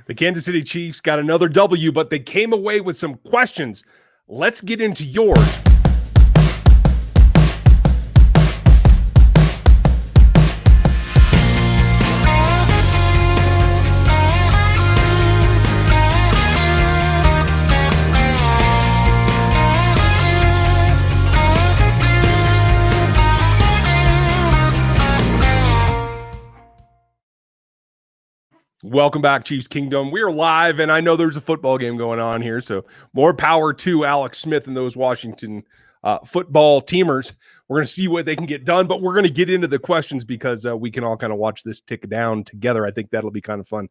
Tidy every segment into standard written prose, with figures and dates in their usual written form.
The Kansas City Chiefs got another W, but they came away with some questions. Let's get into yours. Welcome back, Chiefs Kingdom. We are live, and I know there's a football game going on here, so more power to Alex Smith and those Washington football teamers. We're going to see what they can get done, but we're going to get into the questions because we can all kind of watch this tick down together. I think that'll be kind of fun.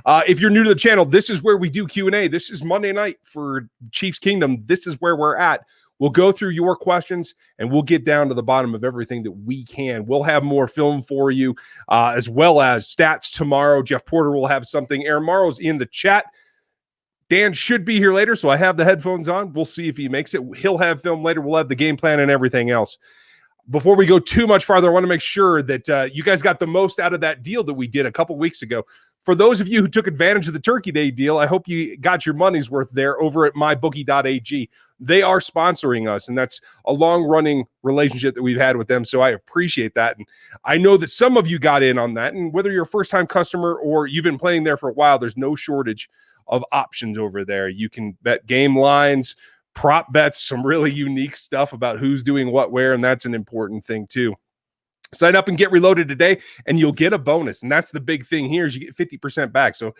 If you're new to the channel, this is where we do Q&A. This is Monday night for Chiefs Kingdom. This is where we're at. We'll go through your questions, and we'll get down to the bottom of everything that we can. We'll have more film for you, as well as stats tomorrow. Jeff Porter will have something. Aaron Morrow's in the chat. Dan should be here later, so I have the headphones on. We'll see if he makes it. He'll have film later. We'll have the game plan and everything else. Before we go too much farther, I want to make sure that you guys got the most out of that deal that we did a couple weeks ago. For those of you who took advantage of the Turkey Day deal, I hope you got your money's worth there over at mybookie.ag. They are sponsoring us, and that's a long-running relationship that we've had with them, so I appreciate that. And I know that some of you got in on that, and whether you're a first-time customer or you've been playing there for a while, there's no shortage of options over there. You can bet game lines, prop bets, some really unique stuff about who's doing what where, and that's an important thing too. Sign up and get reloaded today, and you'll get a bonus. And that's the big thing here is you get 50% back. So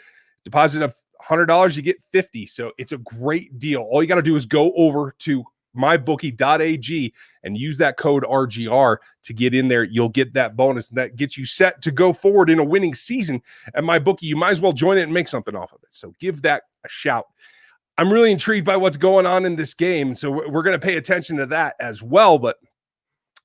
deposit of $100, you get $50. So it's a great deal. All you got to do is go over to mybookie.ag and use that code RGR to get in there. You'll get that bonus, and that gets you set to go forward in a winning season at MyBookie. You might as well join it and make something off of it. So give that a shout. I'm really intrigued by what's going on in this game, so we're going to pay attention to that as well, but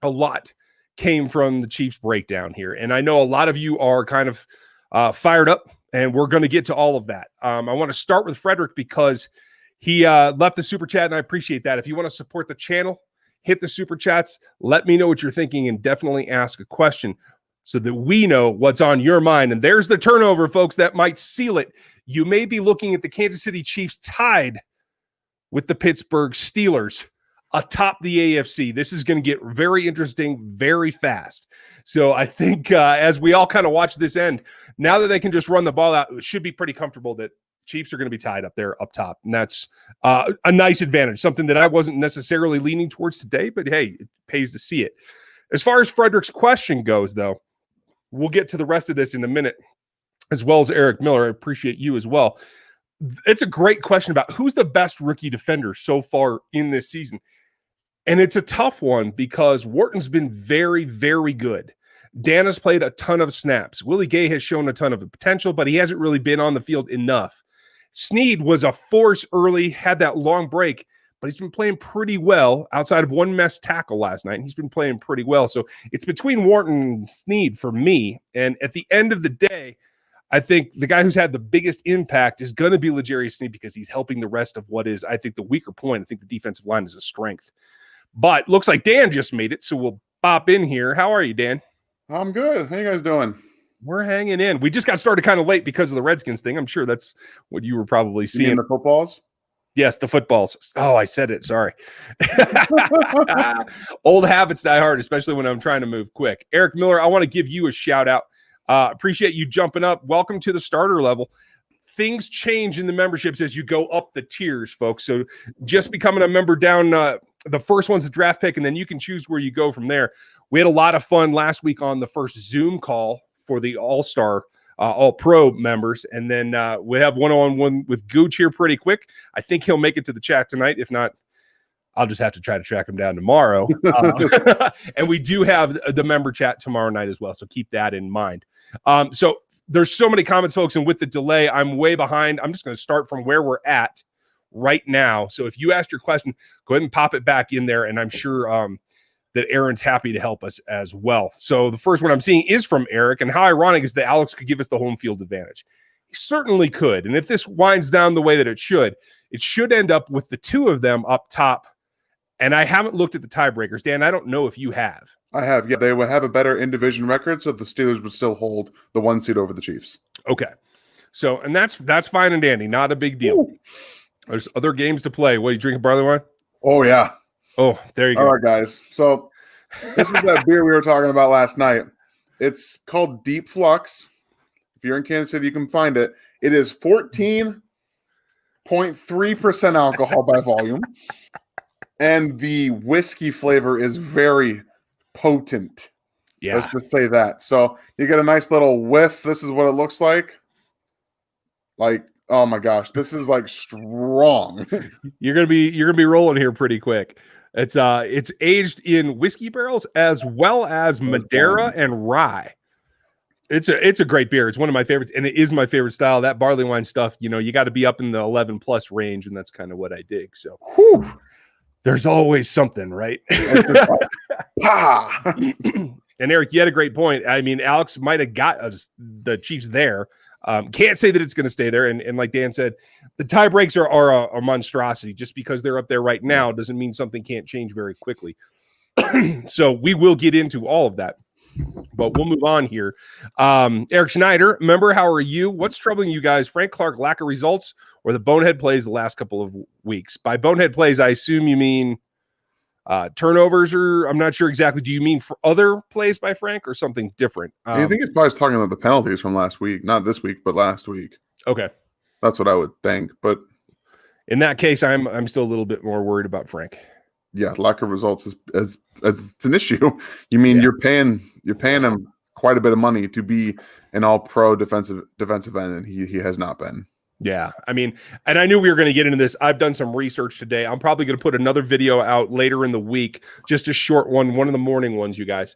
a lot came from the Chiefs breakdown here. And I know a lot of you are kind of fired up, and we're going to get to all of that. I want to start with Frederick because he left the super chat, and I appreciate that. If you want to support the channel, hit the super chats. Let me know what you're thinking, and definitely ask a question so that we know what's on your mind. And there's the turnover, folks, that might seal it. You may be looking at the Kansas City Chiefs tied with the Pittsburgh Steelers atop the AFC. This is going to get very interesting very fast. So I think as we all kind of watch this end, now that they can just run the ball out, it should be pretty comfortable that Chiefs are going to be tied up there up top. And that's a nice advantage, something that I wasn't necessarily leaning towards today, but hey, it pays to see it. As far as Frederick's question goes, though, we'll get to the rest of this in a minute, as well as Eric Miller. I appreciate you as well. It's a great question about who's the best rookie defender so far in this season. And it's a tough one because Wharton's been very, very good. Dan has played a ton of snaps. Willie Gay has shown a ton of potential, but he hasn't really been on the field enough. Snead was a force early, had that long break, but he's been playing pretty well outside of one missed tackle last night. And he's been playing pretty well. So it's between Wharton and Snead for me. And at the end of the day, I think the guy who's had the biggest impact is going to be L'Jarius Snead because he's helping the rest of what is, I think, the weaker point. I think the defensive line is a strength. But looks like Dan just made it, so we'll pop in here. How are you, Dan? I'm good. How you guys doing? We're hanging in. We just got started kind of late because of the Redskins thing. I'm sure that's what you were probably seeing. You mean the footballs? Yes, the footballs. Oh, I said it. Sorry. Old habits die hard, especially when I'm trying to move quick. Eric Miller, I want to give you a shout out. Appreciate you jumping up. Welcome to the starter level. Things change in the memberships as you go up the tiers, folks. So just becoming a member down, the first one's a draft pick, and then you can choose where you go from there. We had a lot of fun last week on the first Zoom call for the All-Star, All-Pro members, and then we have one-on-one with Gooch here pretty quick. I think he'll make it to the chat tonight. If not, I'll just have to try to track him down tomorrow. And we do have the member chat tomorrow night as well, so keep that in mind. So there's so many comments, folks, and with the delay, I'm way behind. I'm just going to start from where we're at right now. So if you asked your question, go ahead and pop it back in there, and I'm sure that Aaron's happy to help us as well. So the first one I'm seeing is from Eric, and how ironic is that Alex could give us the home field advantage. He certainly could, and if this winds down the way that it should end up with the two of them up top. And I haven't looked at the tiebreakers. Dan, I don't know if you have. I have. Yeah, they would have a better in-division record, so the Steelers would still hold the 1 seed over the Chiefs. Okay. So, and that's fine and dandy, not a big deal. Ooh. There's other games to play. What, you drinking barley wine? Oh, yeah. Oh, there you go. All right, guys. So this is that beer we were talking about last night. It's called Deep Flux. If you're in Kansas City, you can find it. It is 14.3% alcohol by volume. And the whiskey flavor is very potent. Yeah. Let's just say that. So you get a nice little whiff. This is what it looks like. Like, oh my gosh, this is like strong. You're gonna be rolling here pretty quick. It's aged in whiskey barrels as well as Madeira and rye. It's a great beer. It's one of my favorites, and it is my favorite style. That barley wine stuff, you got to be up in the 11 plus range, and that's kind of what I dig. So there's always something, right? And Eric, you had a great point. I mean, Alex might have got us the Chiefs there. Can't say that it's going to stay there. And like Dan said, the tie breaks are a monstrosity. Just because they're up there right now doesn't mean something can't change very quickly. So we will get into all of that, but we'll move on here. Eric Schneider, member, how are you? What's troubling you guys? Frank Clark, lack of results, or the bonehead plays the last couple of weeks? By bonehead plays, I assume you mean turnovers, or I'm not sure exactly. Do you mean for other plays by Frank or something different? I think it's probably talking about the penalties from last week, not this week, but last week. Okay, that's what I would think. But in that case, I'm still a little bit more worried about Frank. Yeah, lack of results is it's an issue. You mean you're paying him quite a bit of money to be an all-pro defensive end, and he has not been. Yeah, I mean, and I knew we were going to get into this. I've done some research today. I'm probably going to put another video out later in the week, just a short one of the morning ones, you guys,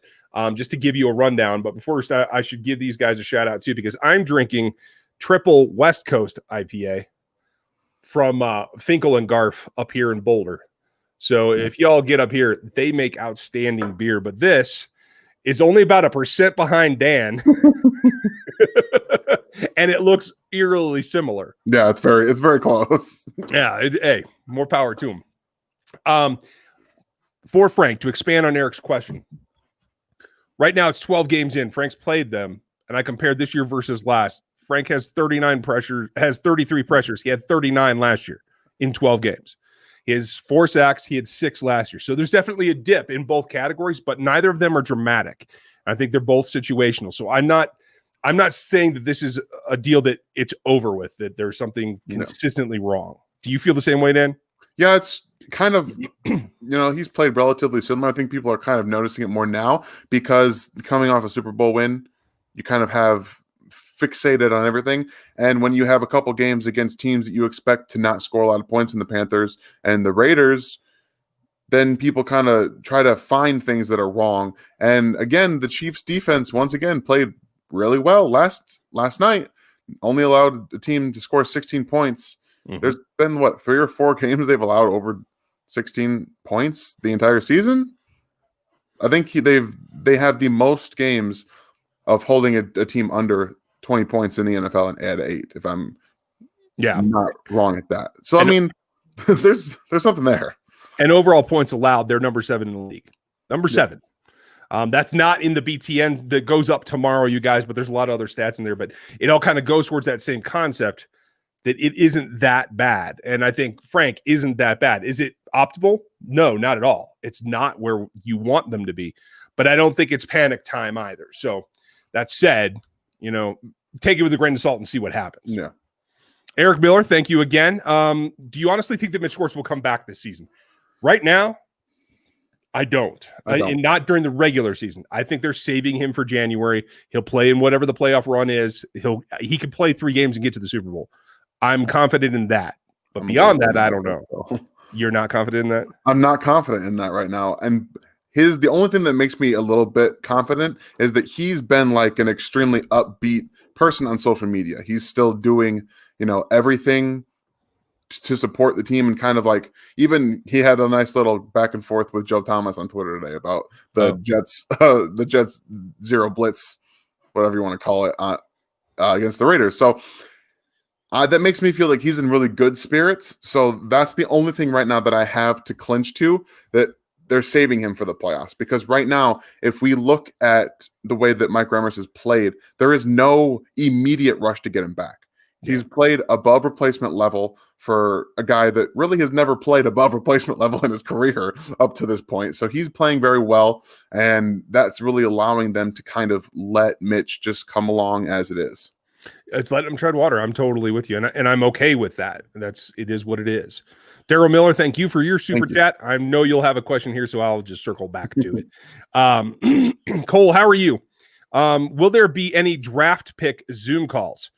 just to give you a rundown. But first, I should give these guys a shout out too, because I'm drinking triple West Coast IPA from Finkel and Garf up here in Boulder. So if y'all get up here, they make outstanding beer. But this is only about 1% behind Dan. And it looks eerily similar. Yeah, it's very close. Yeah, hey, more power to him. For Frank, to expand on Eric's question, right now it's 12 games in. Frank's played them, and I compared this year versus last. Frank has 33 pressures. He had 39 last year in 12 games. He has 4 sacks. He had 6 last year. So there's definitely a dip in both categories, but neither of them are dramatic. I think they're both situational. So I'm not saying that this is a deal that it's over with, that there's something consistently wrong. Do you feel the same way, Dan? Yeah, it's kind of, he's played relatively similar. I think people are kind of noticing it more now because coming off a Super Bowl win, you kind of have fixated on everything. And when you have a couple games against teams that you expect to not score a lot of points in the Panthers and the Raiders, then people kind of try to find things that are wrong. And again, the Chiefs defense once again played really well last night. Only allowed the team to score 16 points. Mm-hmm. There's been 3 or 4 games they've allowed over 16 points the entire season. I think they have the most games of holding a team under 20 points in the NFL and add 8, if I'm not wrong at that. So, I mean, there's something there. And overall points allowed, they're number 7 in the league. Number 7. That's not in the BTN that goes up tomorrow, you guys, but there's a lot of other stats in there. But it all kind of goes towards that same concept that it isn't that bad. And I think Frank isn't that bad. Is it optimal? No, not at all. It's not where you want them to be. But I don't think it's panic time either. So that said, take it with a grain of salt and see what happens. Yeah. Eric Miller, thank you again. Do you honestly think that Mitch Schwartz will come back this season? Right now, I don't. And not during the regular season. I think they're saving him for January. He'll play in whatever the playoff run is. He could play 3 games and get to the Super Bowl. I'm confident in that. But beyond that, I don't know. You're not confident in that? I'm not confident in that right now. And the only thing that makes me a little bit confident is that he's been like an extremely upbeat person on social media. He's still doing, everything to support the team, and kind of like, even he had a nice little back and forth with Joe Thomas on Twitter today about the Jets 0 blitz, whatever you want to call it, against the Raiders. So that makes me feel like he's in really good spirits. So that's the only thing right now that I have to clinch to, that they're saving him for the playoffs. Because right now, if we look at the way that Mike Remmers has played, there is no immediate rush to get him back. He's played above replacement level for a guy that really has never played above replacement level in his career up to this point. So he's playing very well, and that's really allowing them to kind of let Mitch just come along as it is. It's letting him tread water. I'm totally with you, and I'm okay with that. It is what it is. Daryl Miller, thank you for your super chat. I know you'll have a question here, so I'll just circle back to it. Cole, how are you? Will there be any draft pick Zoom calls?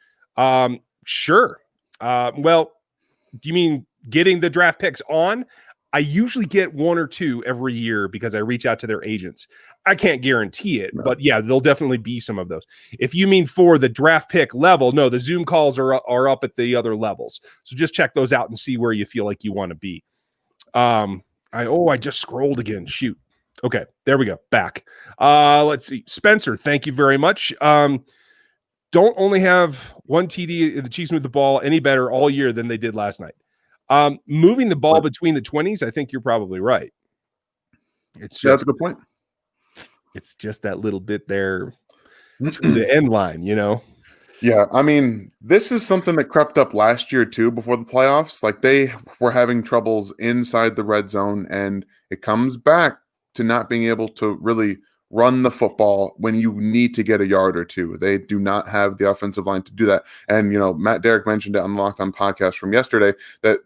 Sure. Well, do you mean getting the draft picks on? I usually get one or two every year because I reach out to their agents. I can't guarantee it, but yeah, there'll definitely be some of those. If you mean for the draft pick level, no, the Zoom calls are up at the other levels. So just check those out and see where you feel like you want to be. I just scrolled again. Shoot. Okay, there we go. Back. Let's see. Spencer, thank you very much. Don't only have one TD, the Chiefs move the ball any better all year than they did last night. Moving the ball between the 20s, I think you're probably right. That's a good point. It's just that little bit there to the end line, Yeah, I mean, this is something that crept up last year too before the playoffs. Like they were having troubles inside the red zone, and it comes back to not being able to really run the football when you need to get a yard or two. They do not have the offensive line to do that. And, Matt Derrick mentioned it on the Locked On podcast from yesterday that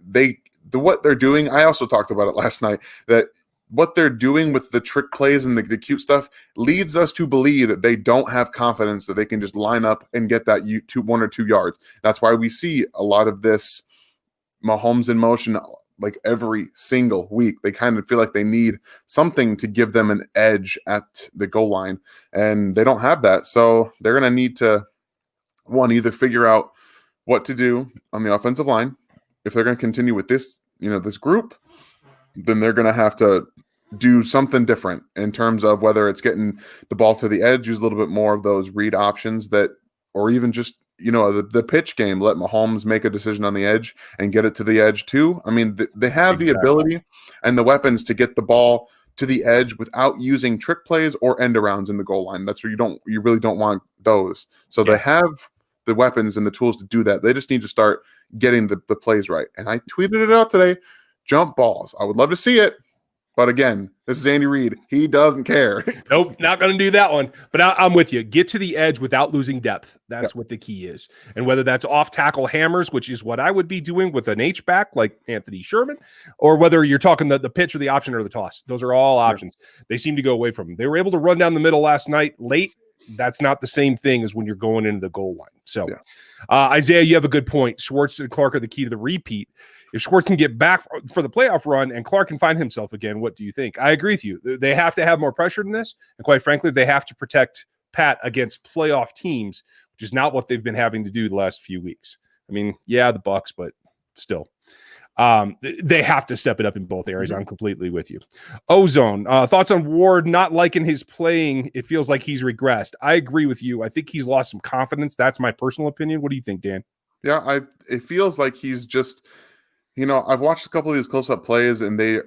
what they're doing, I also talked about it last night, that what they're doing with the trick plays and the cute stuff leads us to believe that they don't have confidence that they can just line up and get that 1 or 2 yards. That's why we see a lot of this Mahomes in motion like every single week. They kind of feel like they need something to give them an edge at the goal line, and they don't have that. So they're going to need to, either figure out what to do on the offensive line. If they're going to continue with this, this group, then they're going to have to do something different in terms of whether it's getting the ball to the edge, use a little bit more of those read options or even just, the pitch game, let Mahomes make a decision on the edge and get it to the edge too. I mean, they have the ability and the weapons to get the ball to the edge without using trick plays or end arounds in the goal line. That's where you really don't want those. So they have the weapons and the tools to do that. They just need to start getting the plays right. And I tweeted it out today. Jump balls. I would love to see it. But again, this is Andy Reid. He doesn't care. Nope, not going to do that one. But I'm with you. Get to the edge without losing depth. That's what the key is. And whether that's off-tackle hammers, which is what I would be doing with an H-back like Anthony Sherman, or whether you're talking the pitch or the option or the toss. Those are all options. They seem to go away from them. They were able to run down the middle last night late. That's not the same thing as when you're going into the goal line. So, Isaiah, you have a good point. Schwartz and Clark are the key to the repeat. If Schwartz can get back for the playoff run and Clark can find himself again, what do you think? I agree with you. They have to have more pressure than this. And quite frankly, they have to protect Pat against playoff teams, which is not what they've been having to do the last few weeks. I mean, the Bucs, but still. They have to step it up in both areas. I'm completely with you. Ozone, thoughts on Ward not liking his playing? It feels like he's regressed. I agree with you. I think he's lost some confidence. That's my personal opinion. What do you think, Dan? Yeah, it feels like he's just – I've watched a couple of these close-up plays, and they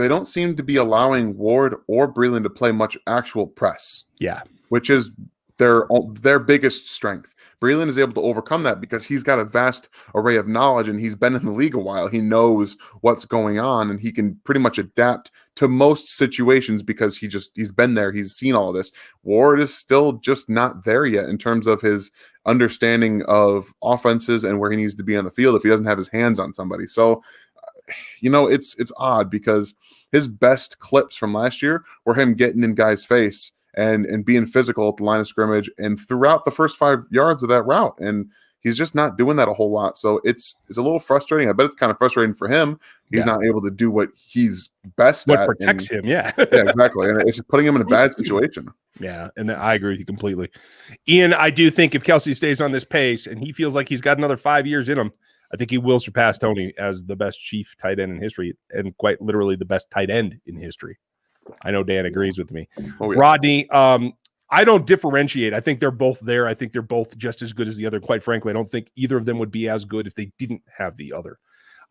don't seem to be allowing Ward or Breeland to play much actual press. Yeah. Which is their biggest strength. Breeland is able to overcome that because he's got a vast array of knowledge, and he's been in the league a while. He knows what's going on, and he can pretty much adapt to most situations because he's been there. He's seen all of this. Ward is still just not there yet in terms of his understanding of offenses and where he needs to be on the field if he doesn't have his hands on somebody. So, it's odd because his best clips from last year were him getting in guys' face and being physical at the line of scrimmage and throughout the first 5 yards of that route. And he's just not doing that a whole lot. So it's a little frustrating. I bet it's kind of frustrating for him. He's not able to do what he's best at. What protects him, yeah. Yeah, exactly. And it's putting him in a bad situation. Yeah, and I agree with you completely. Ian, I do think if Kelce stays on this pace and he feels like he's got another 5 years in him, I think he will surpass Tony as the best chief tight end in history and quite literally the best tight end in history. I know Dan agrees with me. Oh, yeah. Rodney, I don't differentiate. I think they're both there. I think they're both just as good as the other. Quite frankly, I don't think either of them would be as good if they didn't have the other.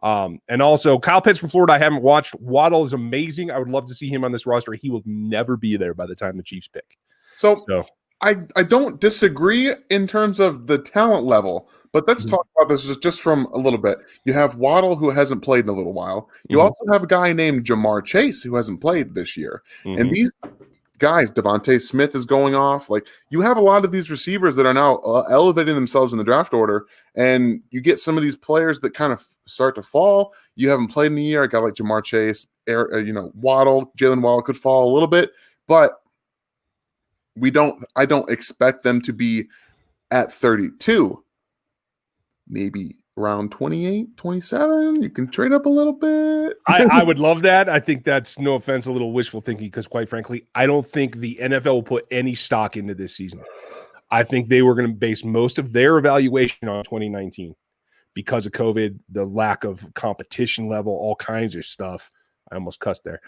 And also, Kyle Pitts from Florida, I haven't watched. Waddle is amazing. I would love to see him on this roster. He will never be there by the time the Chiefs pick. So I don't disagree in terms of the talent level, but let's talk about this just from a little bit. You have Waddle, who hasn't played in a little while. You also have a guy named Jamar Chase, who hasn't played this year. And these guys, Devontae Smith is going off. Like, you have a lot of these receivers that are now elevating themselves in the draft order, and you get some of these players that kind of start to fall. You haven't played in a year. A guy like Jamar Chase, Waddle, Jalen Waddle could fall a little bit, but I don't expect them to be at 32. Maybe around 28, 27. You can trade up a little bit. I would love that. I think that's, no offense, a little wishful thinking, because quite frankly, I don't think the NFL will put any stock into this season. I think they were going to base most of their evaluation on 2019 because of COVID, the lack of competition level, all kinds of stuff. I almost cussed there.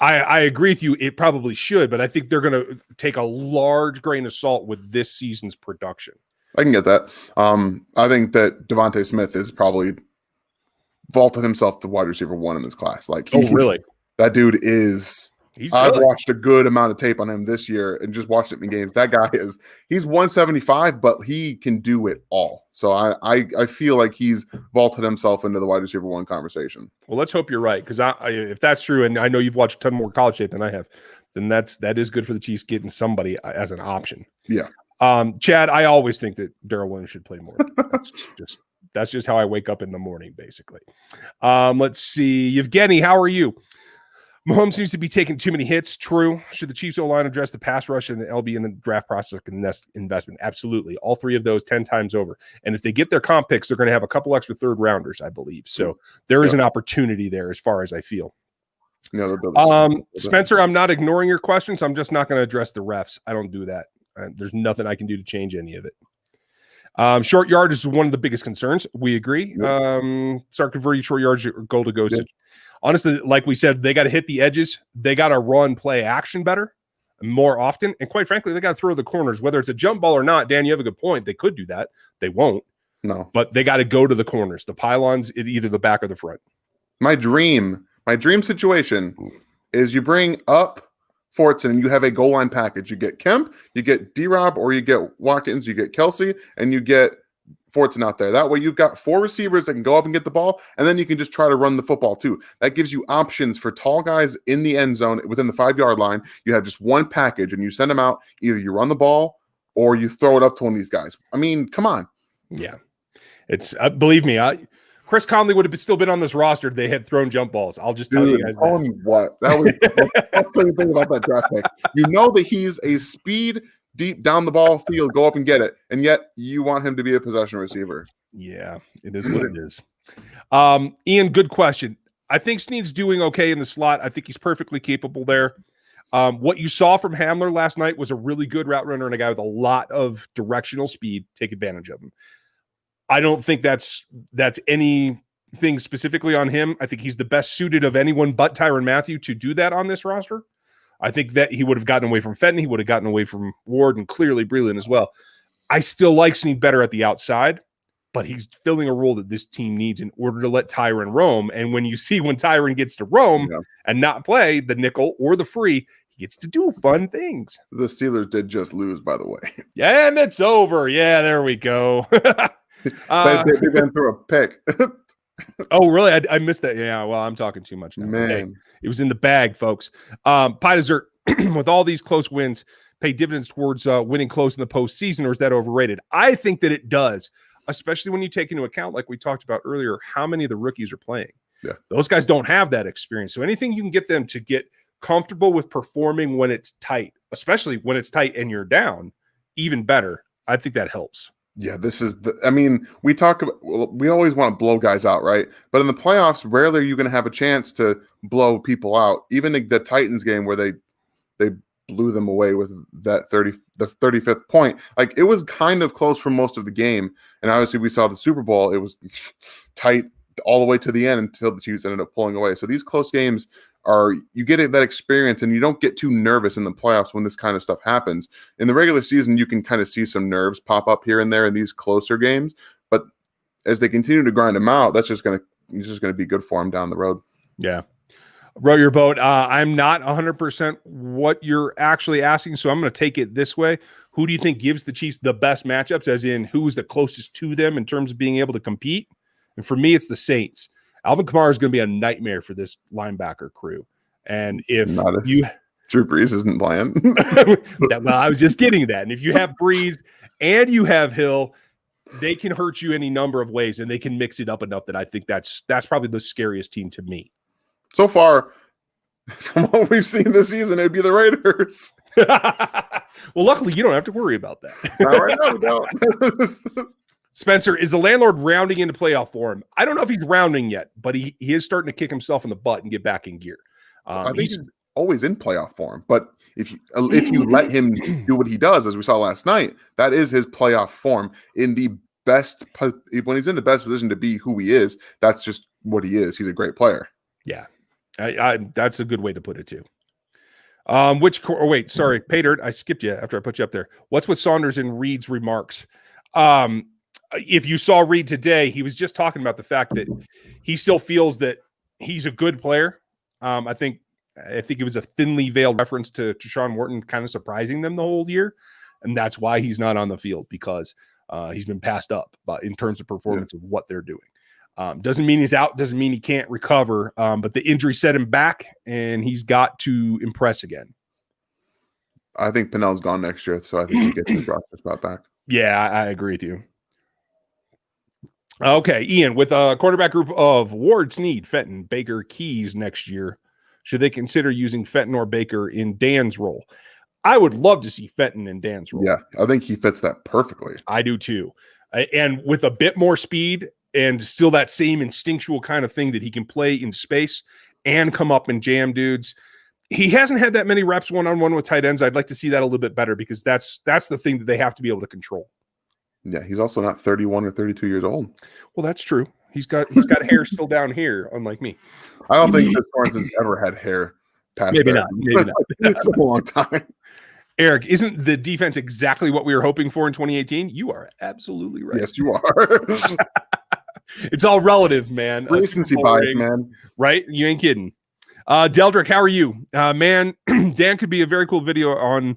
I agree with you. It probably should, but I think they're going to take a large grain of salt with this season's production. I can get that. I think that Devontae Smith is probably vaulted himself to wide receiver 1 in this class. Like, really? That dude is. I've watched a good amount of tape on him this year and just watched it in games. That guy he's 175, but he can do it all. So I feel like he's vaulted himself into the wide receiver 1 conversation. Well, let's hope you're right, because if that's true, and I know you've watched a ton more college tape than I have, then that is good for the Chiefs getting somebody as an option. Yeah. Chad, I always think that Darrell Williams should play more. That's just how I wake up in the morning, basically. Let's see. Yevgeny, how are you? Mahomes seems to be taking too many hits. True. Should the Chiefs O-line address the pass rush and the LB in the draft process and investment? Absolutely. All 3 of those 10 times over. And if they get their comp picks, they're going to have a couple extra third rounders, I believe. So there is an opportunity there as far as I feel. Spencer, I'm not ignoring your questions. I'm just not going to address the refs. I don't do that. There's nothing I can do to change any of it. Short yardage is one of the biggest concerns. We agree. Start converting short yardage goal to go. Honestly, like we said, they got to hit the edges. They got to run play action better and more often. And quite frankly, they got to throw the corners, whether it's a jump ball or not. Dan, you have a good point. They could do that. They won't. No. But they got to go to the corners, the pylons, either the back or the front. My dream situation is you bring up Schwartz and you have a goal line package. You get Kemp, you get D-Rob, or you get Watkins, you get Kelce, and you get Fortson out there. That way you've got 4 receivers that can go up and get the ball, and then you can just try to run the football too. That gives you options for tall guys in the end zone within the 5-yard line. You have just one package, and you send them out. Either you run the ball or you throw it up to one of these guys. I mean, come on. Yeah. It's believe me, Chris Conley would have still been on this roster if they had thrown jump balls. I'll just tell you guys tell me what. That was the thing about that draft pick. You know that he's a speed deep down the ball field, go up and get it, and yet you want him to be a possession receiver. Yeah, it is what it is. Ian, good question. I think Snead's doing okay in the slot. I think he's perfectly capable there. What you saw from Hamler last night was a really good route runner and a guy with a lot of directional speed. Take advantage of him. I don't think that's anything specifically on him. I think he's the best suited of anyone but Tyrann Mathieu to do that on this roster. I think that he would have gotten away from Fenton. He would have gotten away from Ward and clearly Breland as well. I still like Snead better at the outside, but he's filling a role that this team needs in order to let Tyrann roam. And when Tyrann gets to roam and not play the nickel or the free, he gets to do fun things. The Steelers did just lose, by the way. Yeah, and it's over. Yeah, there we go. They went through a pick. Oh, really? I missed that. Yeah, well, I'm talking too much now. Man. Hey, it was in the bag, folks. Pie Dessert, with all these close wins, pay dividends towards winning close in the postseason, or is that overrated? I think that it does, especially when you take into account, like we talked about earlier, how many of the rookies are playing. Yeah. Those guys don't have that experience. So anything you can get them to get comfortable with performing when it's tight, especially when it's tight and you're down, even better. I think that helps. Yeah, this is we always want to blow guys out, right? But in the playoffs, rarely are you going to have a chance to blow people out. Even the Titans game where they blew them away with the 35th point. Like, it was kind of close for most of the game. And obviously we saw the Super Bowl, it was tight all the way to the end until the Chiefs ended up pulling away. So these close games you get that experience, and you don't get too nervous in the playoffs when this kind of stuff happens. In the regular season, you can kind of see some nerves pop up here and there in these closer games, but as they continue to grind them out, that's just going to be good for them down the road. Yeah. Row your boat. I'm not 100% what you're actually asking, so I'm going to take it this way. Who do you think gives the Chiefs the best matchups, as in who's the closest to them in terms of being able to compete? And for me, it's the Saints. Alvin Kamara is going to be a nightmare for this linebacker crew. And if you Drew Brees isn't playing. Well, I was just getting that. And if you have Brees and you have Hill, they can hurt you any number of ways, and they can mix it up enough that I think that's probably the scariest team to me. So far, from what we've seen this season, it'd be the Raiders. Well, luckily, you don't have to worry about that. Right now, we don't. Spencer, is the landlord rounding into playoff form? I don't know if he's rounding yet, but he is starting to kick himself in the butt and get back in gear. I think he's always in playoff form, but if you let him do what he does, as we saw last night, that is his playoff form in the best. When he's in the best position to be who he is, that's just what he is. He's a great player. Yeah, that's a good way to put it too. Wait, sorry, Paydirt, I skipped you after I put you up there. What's with Saunders and Reed's remarks? If you saw Reed today, he was just talking about the fact that he still feels that he's a good player. I think it was a thinly veiled reference to Sean Wharton kind of surprising them the whole year, and that's why he's not on the field, because he's been passed up in terms of performance of what they're doing. Doesn't mean he's out, doesn't mean he can't recover, but the injury set him back, and he's got to impress again. I think Pinnell's gone next year, so I think he gets his roster spot back. Yeah, I agree with you. Okay, Ian, with a quarterback group of Ward, Snead, Fenton, Baker, Keys next year, should they consider using Fenton or Baker in Dan's role? I would love to see Fenton in Dan's role. Yeah, I think he fits that perfectly. I do too. And with a bit more speed and still that same instinctual kind of thing that he can play in space and come up and jam dudes. He hasn't had that many reps one-on-one with tight ends. I'd like to see that a little bit better, because that's the thing that they have to be able to control. Yeah, he's also not 31 or 32 years old. Well, that's true. He's got hair still down here, unlike me. I don't think that Swartz has ever had hair past Maybe that. not. It's been a long time. Eric, isn't the defense exactly what we were hoping for in 2018? You are absolutely right. Yes, you are. It's all relative, man. Recency bias, man. Right? You ain't kidding. Deldrick, how are you? Man, Dan could be a very cool video on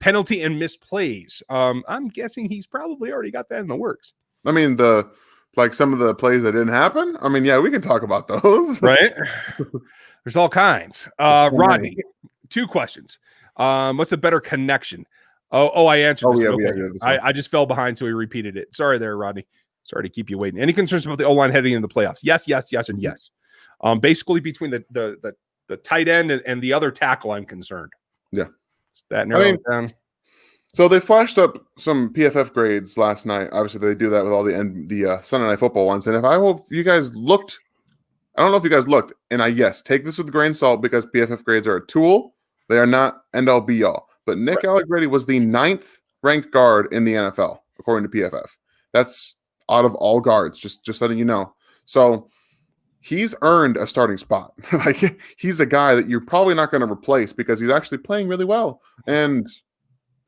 penalty and missed plays. I'm guessing he's probably already got that in the works. I mean, some of the plays that didn't happen. I mean, yeah, we can talk about those. Right? There's all kinds. Rodney, 2 questions. What's a better connection? I answered this. Okay. I just fell behind, so he repeated it. Sorry there, Rodney. Sorry to keep you waiting. Any concerns about the O-line heading into the playoffs? Yes, and yes. Basically, between the tight end and the other tackle, I'm concerned. Yeah. Is that narrowing down? So they flashed up some PFF grades last night. Obviously, they do that with all the Sunday Night Football ones. And if you guys looked, I don't know if you guys looked, and take this with a grain of salt, because PFF grades are a tool. They are not end-all be-all. But Nick Allegretti was the 9th ranked guard in the NFL, according to PFF. That's out of all guards, just letting you know. So he's earned a starting spot. He's a guy that you're probably not going to replace, because he's actually playing really well. And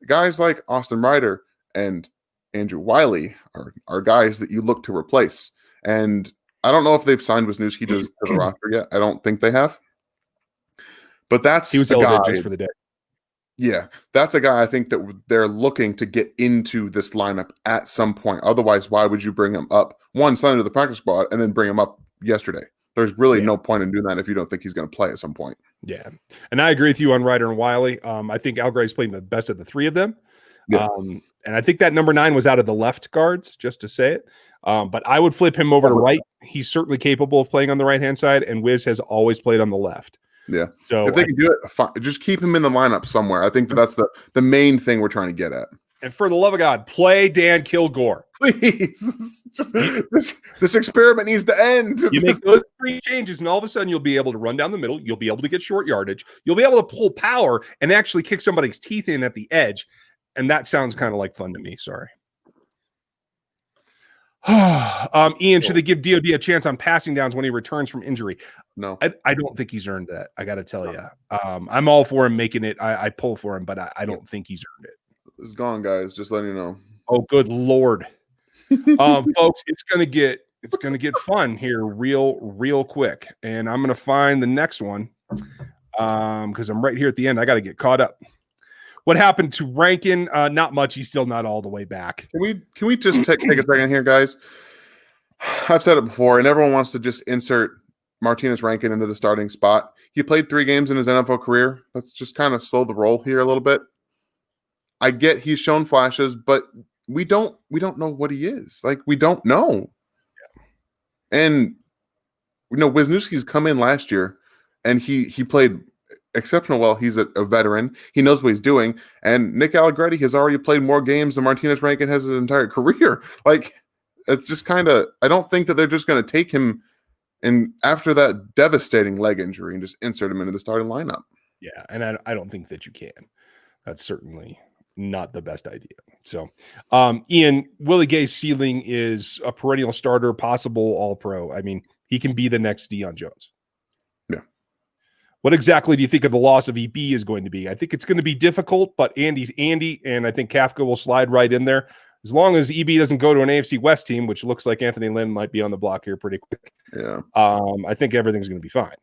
guys like Austin Ryder and Andrew Wiley are guys that you look to replace. And I don't know if they've signed Wisniewski to the roster yet. I don't think they have. But he was a guy just for the day. Yeah, that's a guy I think that they're looking to get into this lineup at some point. Otherwise, why would you bring him up? One, sign him to the practice squad, and then bring him up yesterday. There's really no point in doing that if you don't think he's going to play at some point. Yeah, and I agree with you on Ryder and Wiley. I think Algray's playing the best of the 3 of them. Yeah. And I think that number 9 was out of the left guards, just to say it. But I would flip him over to right. He's certainly capable of playing on the right-hand side, and Wiz has always played on the left. Yeah. So if they can do it, fine. Just keep him in the lineup somewhere. I think that's the main thing we're trying to get at. And for the love of God, play Dan Kilgore. Please. Just this experiment needs to end. You make those 3 changes, and all of a sudden you'll be able to run down the middle. You'll be able to get short yardage. You'll be able to pull power and actually kick somebody's teeth in at the edge. And that sounds kind of like fun to me. Sorry. Ian, should they give DOD a chance on passing downs when he returns from injury? No, I don't think he's earned that. I got to tell you, I'm all for him making it. I pull for him, but I don't think he's earned it. It's gone, guys. Just letting you know. Oh, good Lord, folks! It's gonna get fun here, real quick, and I'm gonna find the next one. Because I'm right here at the end. I got to get caught up. What happened to Rankin? Not much. He's still not all the way back. Can we just take a second here, guys? I've said it before, and everyone wants to just insert Martinez Rankin into the starting spot. He played 3 games in his NFL career. Let's just kind of slow the roll here a little bit. I get he's shown flashes, but we don't know what he is. Like, we don't know. Yeah. And Wisniewski's come in last year, and he played exceptional well. He's a veteran. He knows what he's doing. And Nick Allegretti has already played more games than Martinez Rankin has his entire career. Like, it's just kind of – I don't think that they're just going to take him and after that devastating leg injury and just insert him into the starting lineup. Yeah, and I don't think that you can. That's certainly not the best idea. So, Ian, Willie Gay's ceiling is a perennial starter, possible All-Pro. I mean, he can be the next Deion Jones. Yeah. What exactly do you think of the loss of EB is going to be? I think it's going to be difficult, but Andy's Andy, and I think Kafka will slide right in there. As long as EB doesn't go to an AFC West team, which looks like Anthony Lynn might be on the block here pretty quick. Yeah. I think everything's going to be fine.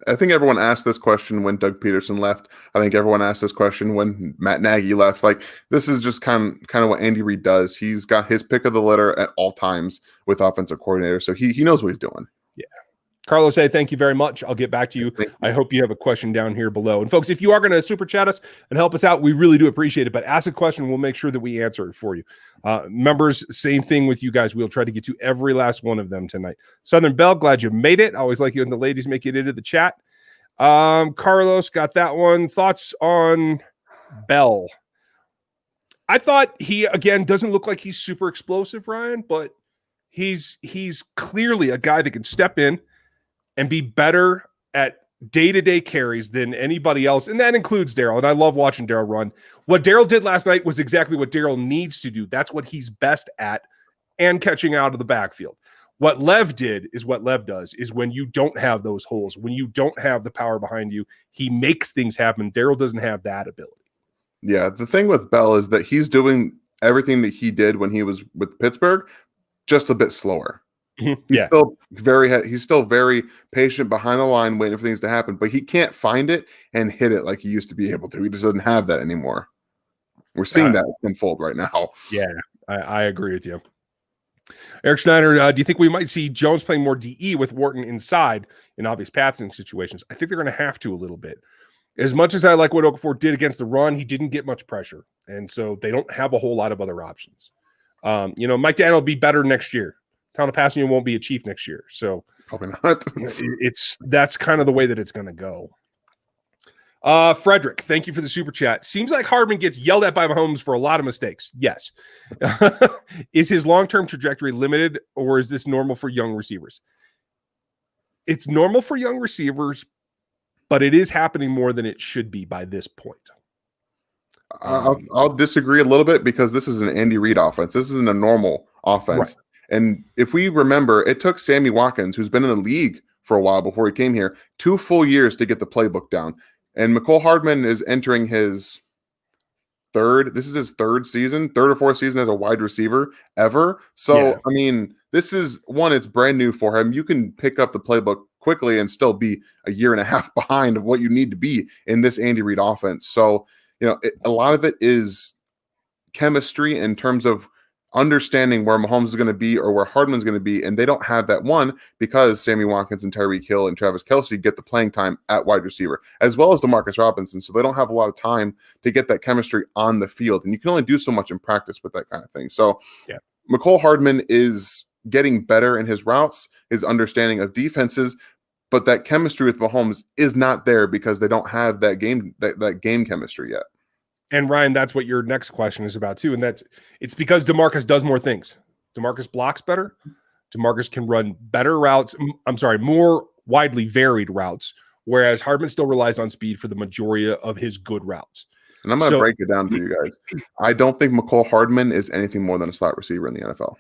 I think everyone asked this question when Doug Peterson left. I think everyone asked this question when Matt Nagy left. Like, this is just kind of what Andy Reid does. He's got his pick of the litter at all times with offensive coordinator, so he knows what he's doing. Yeah. Carlos A., thank you very much. I'll get back to you. I hope you have a question down here below. And folks, if you are going to super chat us and help us out, we really do appreciate it. But ask a question, we'll make sure that we answer it for you. Members, same thing with you guys. We'll try to get to every last one of them tonight. Southern Belle, glad you made it. I always like you and the ladies make it into the chat. Carlos got that one. Thoughts on Bell? I thought he, again, doesn't look like he's super explosive, Ryan, but he's clearly a guy that can step in and be better at day-to-day carries than anybody else, and that includes Darryl, and I love watching Darryl run. What Darryl did last night was exactly what Darryl needs to do. That's what he's best at, and catching out of the backfield. What Lev did is what Lev does, is when you don't have those holes, when you don't have the power behind you, he makes things happen. Darryl doesn't have that ability. Yeah, the thing with Bell is that he's doing everything that he did when he was with Pittsburgh, just a bit slower. Yeah, he's still very patient behind the line, waiting for things to happen, but he can't find it and hit it like he used to be able to. He just doesn't have that anymore. We're seeing that unfold right now. Yeah, I agree with you. Eric Schneider, do you think we might see Jones playing more DE with Wharton inside in obvious passing situations? I think they're going to have to a little bit. As much as I like what Okafor did against the run, he didn't get much pressure, and so they don't have a whole lot of other options. Mike Daniel will be better next year. Talanopassio won't be a Chief next year, so probably not. That's kind of the way that it's going to go. Frederick, thank you for the super chat. Seems like Hardman gets yelled at by Mahomes for a lot of mistakes. Yes. Is his long-term trajectory limited, or is this normal for young receivers? It's normal for young receivers, but it is happening more than it should be by this point. I'll disagree a little bit because this is an Andy Reid offense. This isn't a normal offense. Right. And if we remember, it took Sammy Watkins, who's been in the league for a while before he came here, 2 full years to get the playbook down. And Mecole Hardman is entering his third or fourth season as a wide receiver ever. So, yeah. I mean, this is one, it's brand new for him. You can pick up the playbook quickly and still be a year and a half behind of what you need to be in this Andy Reid offense. So, a lot of it is chemistry in terms of understanding where Mahomes is going to be or where Hardman's going to be, and they don't have that one because Sammy Watkins and Tyreek Hill and Travis Kelce get the playing time at wide receiver, as well as DeMarcus Robinson, so they don't have a lot of time to get that chemistry on the field, and you can only do so much in practice with that kind of thing. So yeah, Mecole Hardman is getting better in his routes, his understanding of defenses, but that chemistry with Mahomes is not there because they don't have that game chemistry yet. And Ryan, that's what your next question is about too. And it's because DeMarcus does more things. DeMarcus blocks better. DeMarcus can run better routes. More widely varied routes. Whereas Hardman still relies on speed for the majority of his good routes. And I'm going to break it down for you guys. I don't think Mecole Hardman is anything more than a slot receiver in the NFL.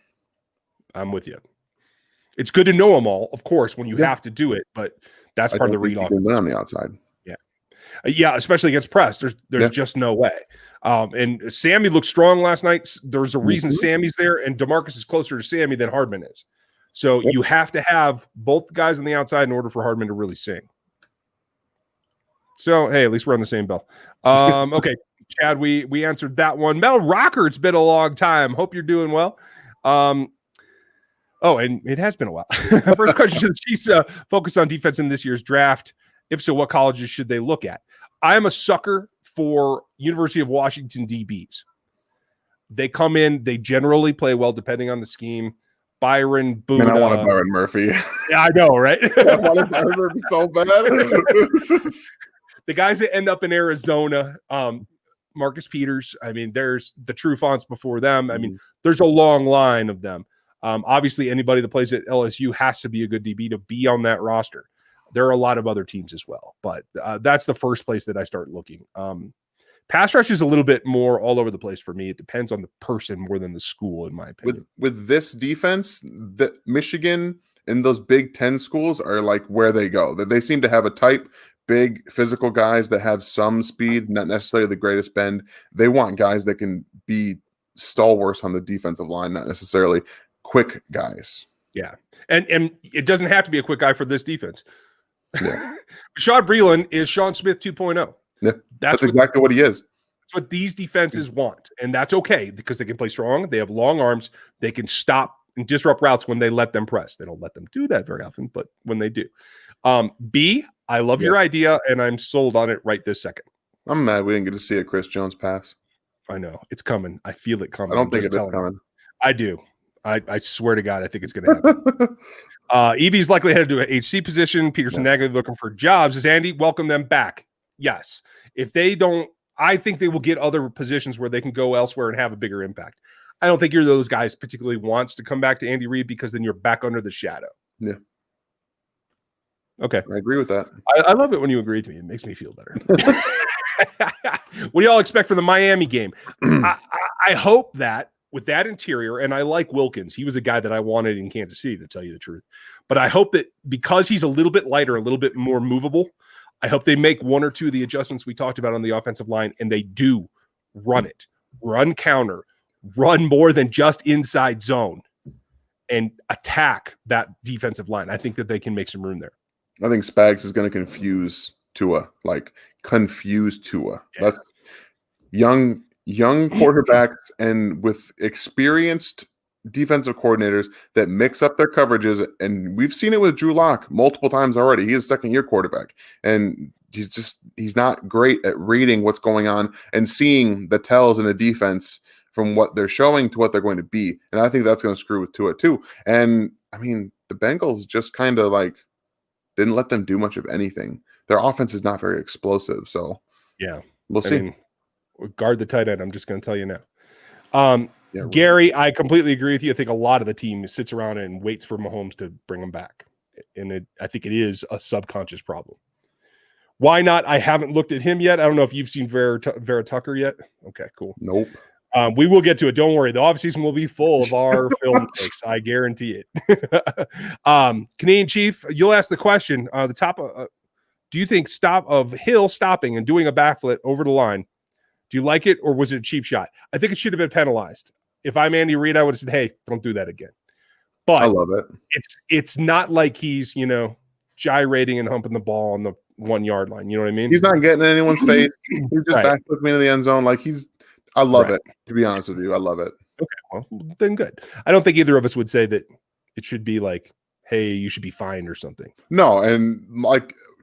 I'm with you. It's good to know them all, of course, when you have to do it, but that's part of the Reid offense. On the outside. Yeah, especially against press. There's just no way. And Sammy looked strong last night. There's a reason Sammy's there, and DeMarcus is closer to Sammy than Hardman is. So you have to have both guys on the outside in order for Hardman to really sing. So, hey, at least we're on the same bill. Okay, Chad, we answered that one. Metal Rocker, it's been a long time. Hope you're doing well. And it has been a while. First question, should the Chiefs focus on defense in this year's draft? If so, what colleges should they look at? I am a sucker for University of Washington DBs. They come in, they generally play well depending on the scheme. Byron Boone. Man, I wanted Byron Murphy. Yeah, I know, right? I wanted Byron Murphy so bad. The guys that end up in Arizona, Marcus Peters. I mean, there's the true fonts before them. I mean, there's a long line of them. Obviously, anybody that plays at LSU has to be a good DB to be on that roster. There are a lot of other teams as well, but that's the first place that I start looking. Pass rush is a little bit more all over the place for me. It depends on the person more than the school, in my opinion. With this defense, the Michigan and those Big Ten schools are like where they go. They seem to have a type, big physical guys that have some speed, not necessarily the greatest bend. They want guys that can be stalwarts on the defensive line, not necessarily quick guys. Yeah, and it doesn't have to be a quick guy for this defense. Yeah. Rashad Breeland is Sean Smith 2.0. Yeah, that's exactly what he is. That's what these defenses want, and that's okay because they can play strong. They have long arms. They can stop and disrupt routes when they let them press. They don't let them do that very often, but when they do. B, I love your idea, and I'm sold on it right this second. I'm mad we didn't get to see a Chris Jones pass. I know. It's coming. I feel it coming. I don't think it is coming. I do. I swear to God, I think it's going to happen. EB's likely headed to an HC position. Peterson Nagler looking for jobs. Is Andy welcome them back? Yes. If they don't, I think they will get other positions where they can go elsewhere and have a bigger impact. I don't think you're those guys particularly wants to come back to Andy Reid because then you're back under the shadow. Yeah. Okay. I agree with that. I love it when you agree with me. It makes me feel better. What do y'all expect for the Miami game? I hope that with that interior, and I like Wilkins. He was a guy that I wanted in Kansas City, to tell you the truth. But I hope that because he's a little bit lighter, a little bit more movable, I hope they make one or two of the adjustments we talked about on the offensive line, and they do run it, run counter, run more than just inside zone, and attack that defensive line. I think that they can make some room there. I think Spags is going to confuse Tua. Yeah. That's young quarterbacks and with experienced defensive coordinators that mix up their coverages. And we've seen it with Drew Lock multiple times already. He is a second-year quarterback, and he's not great at reading what's going on and seeing the tells in a defense from what they're showing to what they're going to be. And I think that's going to screw with Tua too. And I mean, the Bengals just kind of didn't let them do much of anything. Their offense is not very explosive. So yeah, we'll see. I mean, guard the tight end. I'm just going to tell you now. Gary, I completely agree with you. I think a lot of the team sits around and waits for Mahomes to bring them back. And I think it is a subconscious problem. Why not? I haven't looked at him yet. I don't know if you've seen Vera Tucker yet. Okay, cool. Nope. We will get to it. Don't worry. The offseason will be full of our film takes. I guarantee it. Canadian Chief, you'll ask the question. Do you think Hill stopping and doing a backflip over the line, do you like it, or was it a cheap shot? I think it should have been penalized. If I'm Andy Reid, I would have said, hey, don't do that again. But I love it. It's not like he's, gyrating and humping the ball on the 1 yard line. You know what I mean? He's not getting in anyone's face. He's just backflipping into the end zone. I love it, to be honest with you. I love it. Okay, well, then good. I don't think either of us would say that it should be like, hey, you should be fined or something. No, and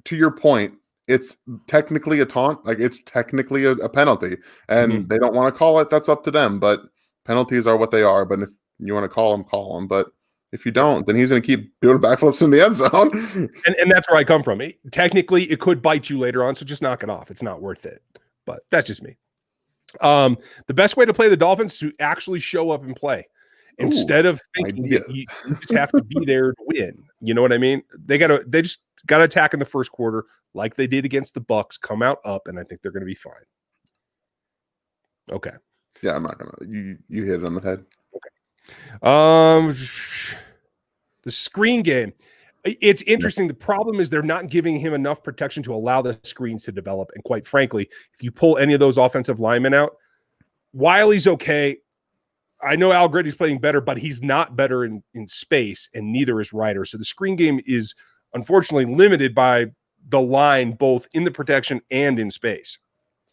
to your point, it's technically a taunt. It's technically a penalty, and they don't want to call it. That's up to them. But penalties are what they are. But if you want to call them, call them. But if you don't, then he's going to keep doing backflips in the end zone. and that's where I come from. Technically, it could bite you later on, so just knock it off. It's not worth it. But that's just me. The best way to play the Dolphins is to actually show up and play. Instead of thinking that you just have to be there to win. You know what I mean? They just got to attack in the first quarter like they did against the Bucs, come out up, and I think they're going to be fine. Okay. Yeah, I'm not going to. You hit it on the head. Okay. The screen game. It's interesting. The problem is they're not giving him enough protection to allow the screens to develop. And quite frankly, if you pull any of those offensive linemen out, Wiley's okay. I know Al Gritty's playing better, but he's not better in space, and neither is Ryder. So the screen game is unfortunately limited by the line both in the protection and in space.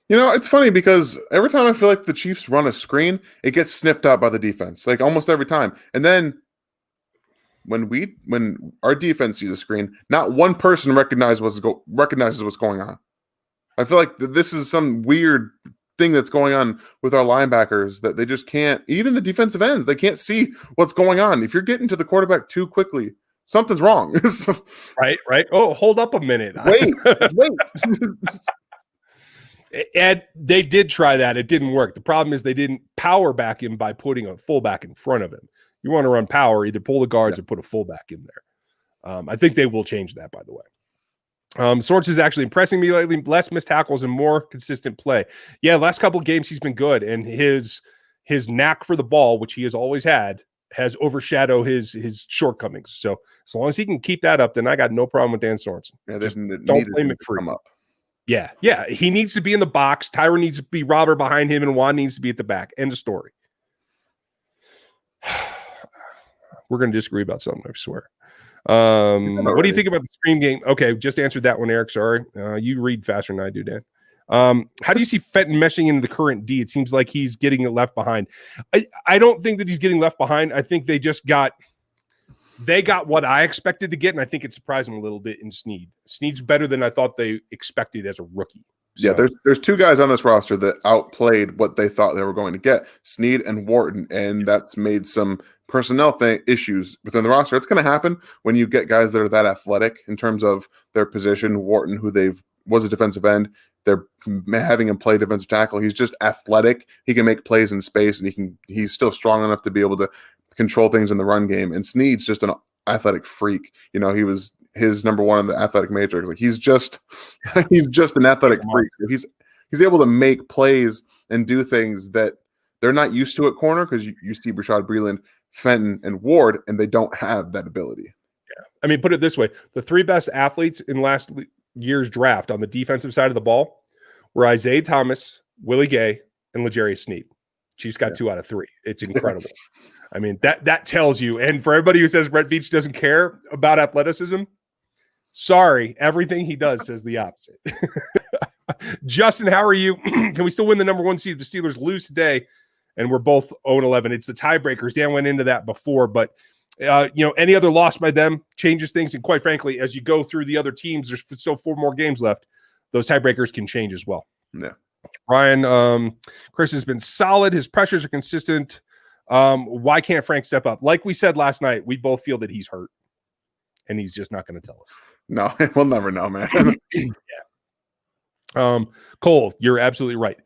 You know, it's funny because every time I feel like the Chiefs run a screen, it gets sniffed out by the defense, like almost every time. And then when our defense sees a screen, not one person recognizes what's going on. I feel like this is some weird thing that's going on with our linebackers that they just can't, even the defensive ends, they can't see what's going on. If you're getting to the quarterback too quickly, something's wrong. Right. Oh, hold up a minute. Wait. And they did try that. It didn't work. The problem is they didn't power back him by putting a fullback in front of him. You want to run power, either pull the guards or put a fullback in there. I think they will change that, by the way. Swartz is actually impressing me lately. Less missed tackles and more consistent play. Yeah, last couple of games he's been good, and his knack for the ball, which he has always had, has overshadowed his shortcomings. So as long as he can keep that up, then I got no problem with Dan Sorensen. Yeah, don't blame it for him up. Yeah. He needs to be in the box. Tyron needs to be robber behind him, and Juan needs to be at the back. End of story. We're going to disagree about something, I swear. What do you think about the screen game? Okay, just answered that one, Eric. Sorry. You read faster than I do, Dan. How do you see Fenton meshing into the current D? It seems like he's getting left behind. I don't think that he's getting left behind. I think they got what I expected to get, and I think it surprised them a little bit in Sneed. Sneed's better than I thought they expected as a rookie. So. Yeah, there's two guys on this roster that outplayed what they thought they were going to get, Sneed and Wharton, and that's made some personnel issues within the roster. It's going to happen when you get guys that are that athletic in terms of their position. Wharton, who was a defensive end, they're having him play defensive tackle. He's just athletic. He can make plays in space, and he's still strong enough to be able to control things in the run game. And Sneed's just an athletic freak. You know, he was his number one in the athletic matrix. Like he's just an athletic freak. He's able to make plays and do things that they're not used to at corner, because you see Rashad Breeland, Fenton, and Ward, and they don't have that ability. Yeah. I mean, put it this way. The three best athletes in last year's draft on the defensive side of the ball were Isaiah Thomas, Willie Gay, and L'Jarius Sneed. Chiefs got 2 out of 3. It's incredible. I mean, that tells you. And for everybody who says Brett Veach doesn't care about athleticism, sorry, everything he does says the opposite. Justin, how are you? Can we still win the number 1 seed if the Steelers lose today? And we're both 0-11. It's the tiebreakers. Dan went into that before, but any other loss by them changes things. And quite frankly, as you go through the other teams, there's still 4 more games left. Those tiebreakers can change as well. Yeah. Ryan, Chris has been solid. His pressures are consistent. Why can't Frank step up? Like we said last night, we both feel that he's hurt, and he's just not going to tell us. No, we'll never know, man. Yeah. Cole, you're absolutely right.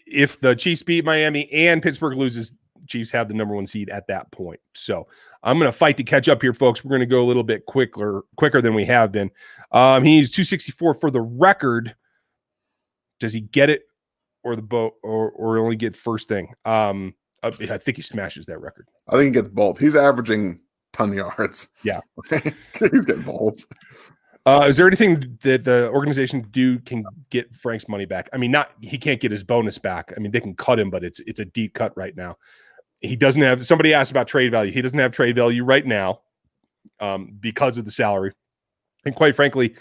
If the Chiefs beat Miami and Pittsburgh loses, Chiefs have the number 1 seed at that point. So I'm going to fight to catch up here, folks. We're going to go a little bit quicker than we have been. He needs 264 for the record. Does he get it, or the boat, or only get first thing? I think he smashes that record. I think he gets both. He's averaging ton yards. Yeah. He's getting both. Is there anything that the organization can get Frank's money back? I mean, he can't get his bonus back. I mean, they can cut him, but it's a deep cut right now. He doesn't have. Somebody asked about trade value. He doesn't have trade value right now because of the salary, and quite frankly,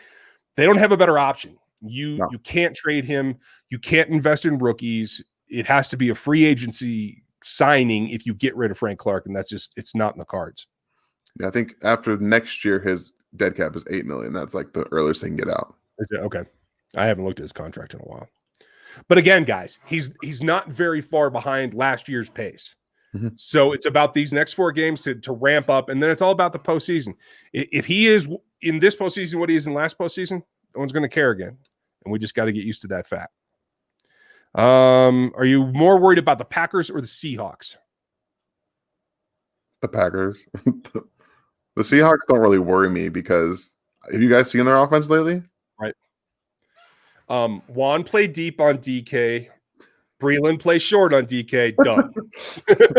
they don't have a better option. You can't trade him. You can't invest in rookies. It has to be a free agency signing if you get rid of Frank Clark, and it's not in the cards. Yeah, I think after next year, his dead cap is $8 million. That's like the earliest they can get out. Is it? Okay. I haven't looked at his contract in a while. But again, guys, he's not very far behind last year's pace. Mm-hmm. So it's about these next 4 games to ramp up, and then it's all about the postseason. If he is in this postseason what he is in last postseason, no one's going to care again, and we just got to get used to that fact. Are you more worried about the Packers or the Seahawks? The Packers. The Seahawks don't really worry me because have you guys seen their offense lately? Right. Juan played deep on DK. Breeland plays short on DK. Done.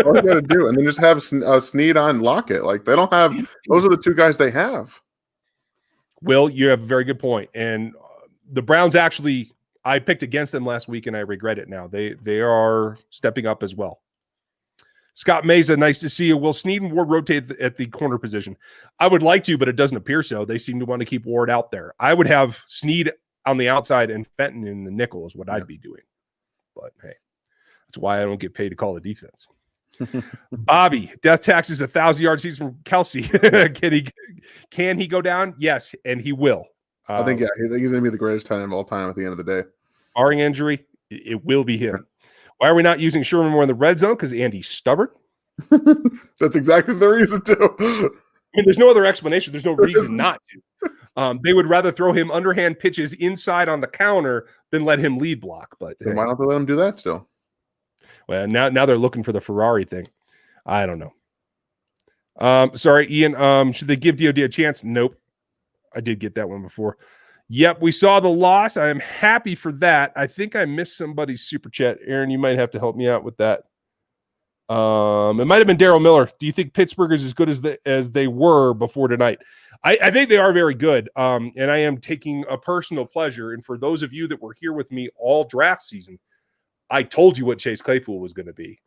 All you got to do, and then just have Sneed on Lockett. Like they don't have. Those are the 2 guys they have. Will, you have a very good point. And the Browns actually, I picked against them last week, and I regret it now. They are stepping up as well. Scott Mesa, nice to see you. Will Snead and Ward rotate at the corner position? I would like to, but it doesn't appear so. They seem to want to keep Ward out there. I would have Snead on the outside and Fenton in the nickel is what I'd be doing. But hey, that's why I don't get paid to call the defense. Bobby, death tax is 1,000-yard season from Kelce. Can he go down? Yes, and he will. I think he's going to be the greatest tight end of all time at the end of the day. Barring injury, it will be him. Why are we not using Sherman more in the red zone? Because Andy's stubborn. That's exactly the reason, too. I mean, there's no other explanation. There's no reason not to. They would rather throw him underhand pitches inside on the counter than let him lead block. But then why don't they let him do that still? Well, now they're looking for the Ferrari thing. I don't know. Sorry, Ian. Should they give DOD a chance? Nope. I did get that one before. Yep, we saw the loss. I am happy for that. I think I missed somebody's super chat. Aaron, you might have to help me out with that. It might have been Daryl Miller. Do you think Pittsburgh is as good as they were before tonight? I think they are very good. And I am taking a personal pleasure. And for those of you that were here with me all draft season, I told you what Chase Claypool was going to be.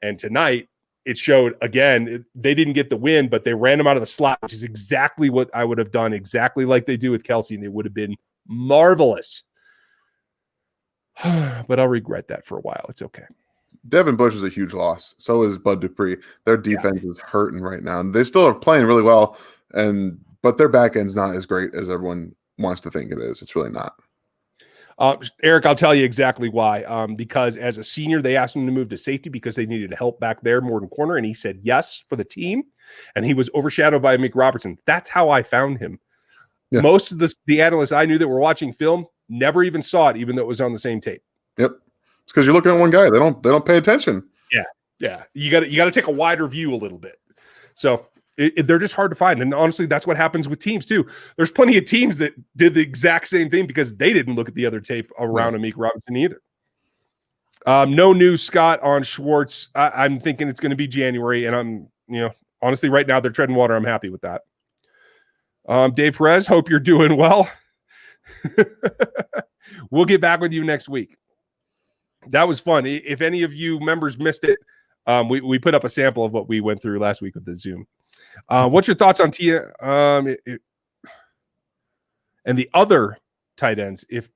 And tonight, it showed again, they didn't get the win, but they ran him out of the slot, which is exactly what I would have done, exactly like they do with Kelce, and it would have been marvelous. But I'll regret that for a while. It's okay. Devin Bush is a huge loss. So is Bud Dupree. Their defense is hurting right now. And they still are playing really well, but their back end's not as great as everyone wants to think it is. It's really not. Eric, I'll tell you exactly why. Because as a senior, they asked him to move to safety because they needed help back there more than corner, and he said yes for the team. And he was overshadowed by Mick Robertson. That's how I found him. Yeah. Most of the analysts I knew that were watching film never even saw it, even though it was on the same tape. Yep, it's because you're looking at one guy. They don't pay attention. Yeah. You got to take a wider view a little bit. So. They're just hard to find. And honestly, that's what happens with teams too. There's plenty of teams that did the exact same thing because they didn't look at the other tape around Amik Robinson either. No news, Scott, on Schwartz. I'm thinking it's going to be January, and honestly, right now they're treading water. I'm happy with that. Dave Perez, hope you're doing well. We'll get back with you next week. That was fun. If any of you members missed it, we put up a sample of what we went through last week with the Zoom. What's your thoughts on and the other tight ends? If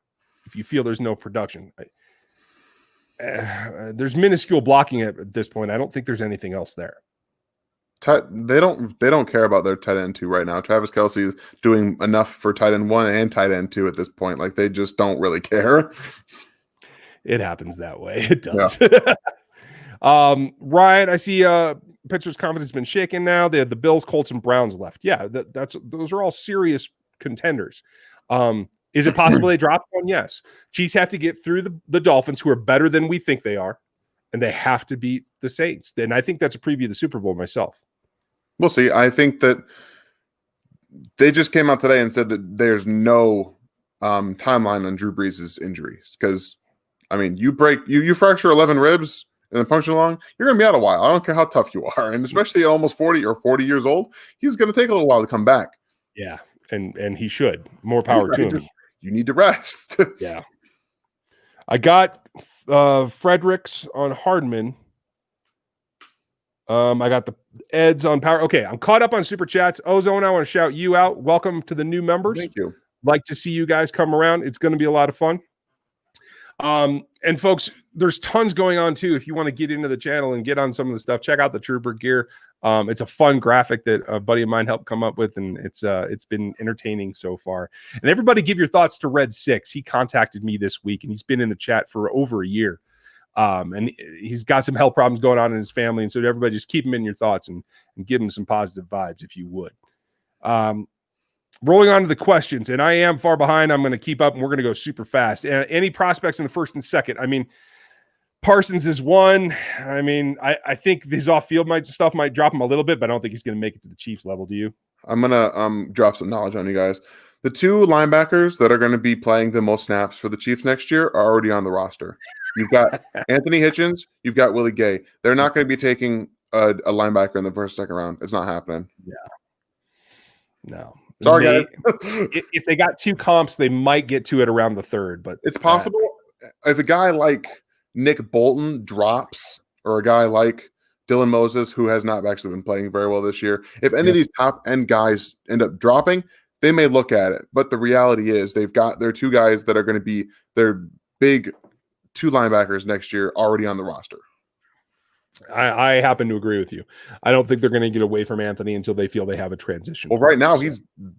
you feel there's no production, there's minuscule blocking at this point. I don't think there's anything else there. They don't care about their tight end 2 right now. Travis Kelce is doing enough for tight end 1 and tight end 2 at this point. Like they just don't really care. It happens that way. It does. Yeah. Ryan, I see pitcher's confidence has been shaken now. They have the Bills, Colts, and Browns left. Yeah, those are all serious contenders. Is it possible they drop one? Yes. Chiefs have to get through the Dolphins, who are better than we think they are, and they have to beat the Saints. And I think that's a preview of the Super Bowl myself. We'll see. I think that they just came out today and said that there's no timeline on Drew Brees' injuries because, I mean, you fracture 11 ribs and then puncture along, you're going to be out a while. I don't care how tough you are. And especially at almost 40 or 40 years old, he's going to take a little while to come back. Yeah, and he should. More power to him. You need to rest. Yeah. I got Fredericks on Hardman. I got the Eds on power. Okay, I'm caught up on Super Chats. Ozone, I want to shout you out. Welcome to the new members. Thank you. Like to see you guys come around. It's going to be a lot of fun. And folks, there's tons going on too. If you want to get into the channel and get on some of the stuff, check out the Trooper gear. It's a fun graphic that a buddy of mine helped come up with, and it's been entertaining so far. And everybody give your thoughts to Red 6. He contacted me this week, and he's been in the chat for over a year. And he's got some health problems going on in his family, and so everybody just keep him in your thoughts and give him some positive vibes if you would. Rolling on to the questions, and I am far behind. I'm going to keep up, and we're going to go super fast. And any prospects in the first and second? I mean, Parsons is one. I mean, I think his off-field stuff might drop him a little bit, but I don't think he's going to make it to the Chiefs level. Do you? I'm going to drop some knowledge on you guys. The 2 linebackers that are going to be playing the most snaps for the Chiefs next year are already on the roster. You've got Anthony Hitchens. You've got Willie Gay. They're not going to be taking a linebacker in the first, second round. It's not happening. Yeah. No. Sorry, guys. If they got 2 comps, they might get to it around the 3rd. But it's possible if a guy like Nick Bolton drops, or a guy like Dylan Moses, who has not actually been playing very well this year. If any of these top end guys end up dropping, they may look at it. But the reality is they've got their 2 guys that are going to be their big 2 linebackers next year already on the roster. I happen to agree with you. I don't think they're going to get away from Anthony until they feel they have a transition. Well, right now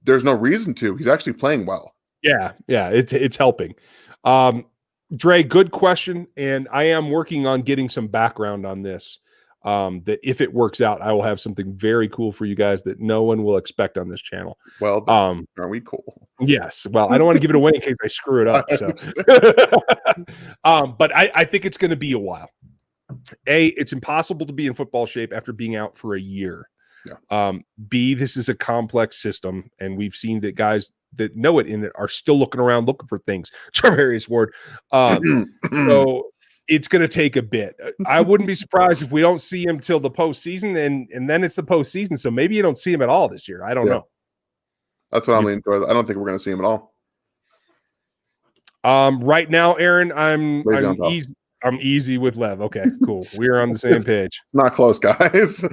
there's no reason to. He's actually playing well. Yeah, it's helping. Dre, good question, and I am working on getting some background on this. That if it works out, I will have something very cool for you guys that no one will expect on this channel. Well, are we cool? Yes. Well, I don't want to give it away in case I screw it up. So, but I think it's going to be a while. It's impossible to be in football shape after being out for a year. Yeah. B, this is a complex system, and we've seen that guys that know it in it are still looking around looking for things. Charvarius Ward. So it's going to take a bit. I wouldn't be surprised if we don't see him till the postseason, and then it's the postseason. So maybe you don't see him at all this year. I don't know. That's what I'm leaning towards. I don't think we're going to see him at all. Right now, Aaron, I'm easy with Lev. Okay, cool. We are on the same page. It's not close, guys.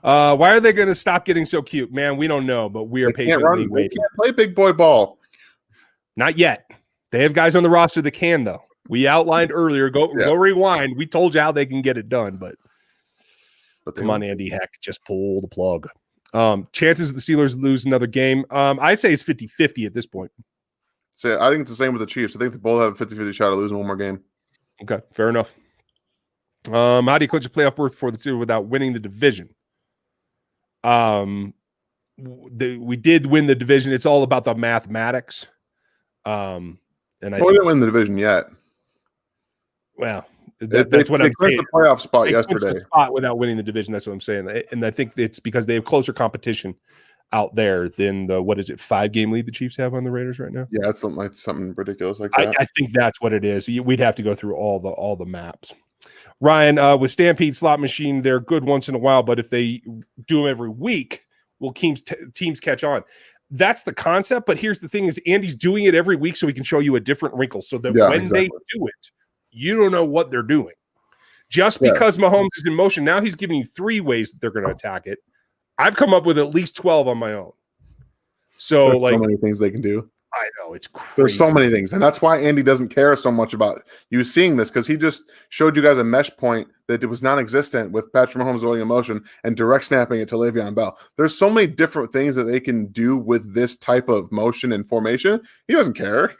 Why are they going to stop getting so cute? Man, we don't know, but we are patiently waiting. They can't play big boy ball. Not yet. They have guys on the roster that can, though. We outlined earlier. Go rewind. We told you how they can get it done, but come on, Andy Heck, just pull the plug. Chances of the Steelers lose another game, I say it's 50-50 at this point. So I think it's the same with the Chiefs. I think they both have a 50-50 shot of losing one more game. Okay, fair enough. How do you clinch a playoff berth for the Steelers without winning the division? We did win the division. It's all about the mathematics. And we didn't win the division yet. Well, that's what I'm saying. The playoff spot yesterday. The spot without winning the division. That's what I'm saying. And I think it's because they have closer competition out there than the 5-game lead the Chiefs have on the Raiders right now. Yeah, it's something ridiculous like that. I think that's what it is. We'd have to go through all the maps. Ryan, with Stampede Slot Machine, they're good once in a while, but if they do them every week, will teams catch on? That's the concept, but here's the thing: is Andy's doing it every week so he can show you a different wrinkle, so that they do it, you don't know what they're doing. Just because Mahomes is in motion, now he's giving you 3 ways that they're going to attack it. I've come up with at least 12 on my own. So so many things they can do. I know, it's crazy. There's so many things, and that's why Andy doesn't care so much about you seeing this, because he just showed you guys a mesh point that it was non-existent with Patrick Mahomes rolling in motion and direct snapping it to Le'Veon Bell. There's so many different things that they can do with this type of motion and formation. He doesn't care.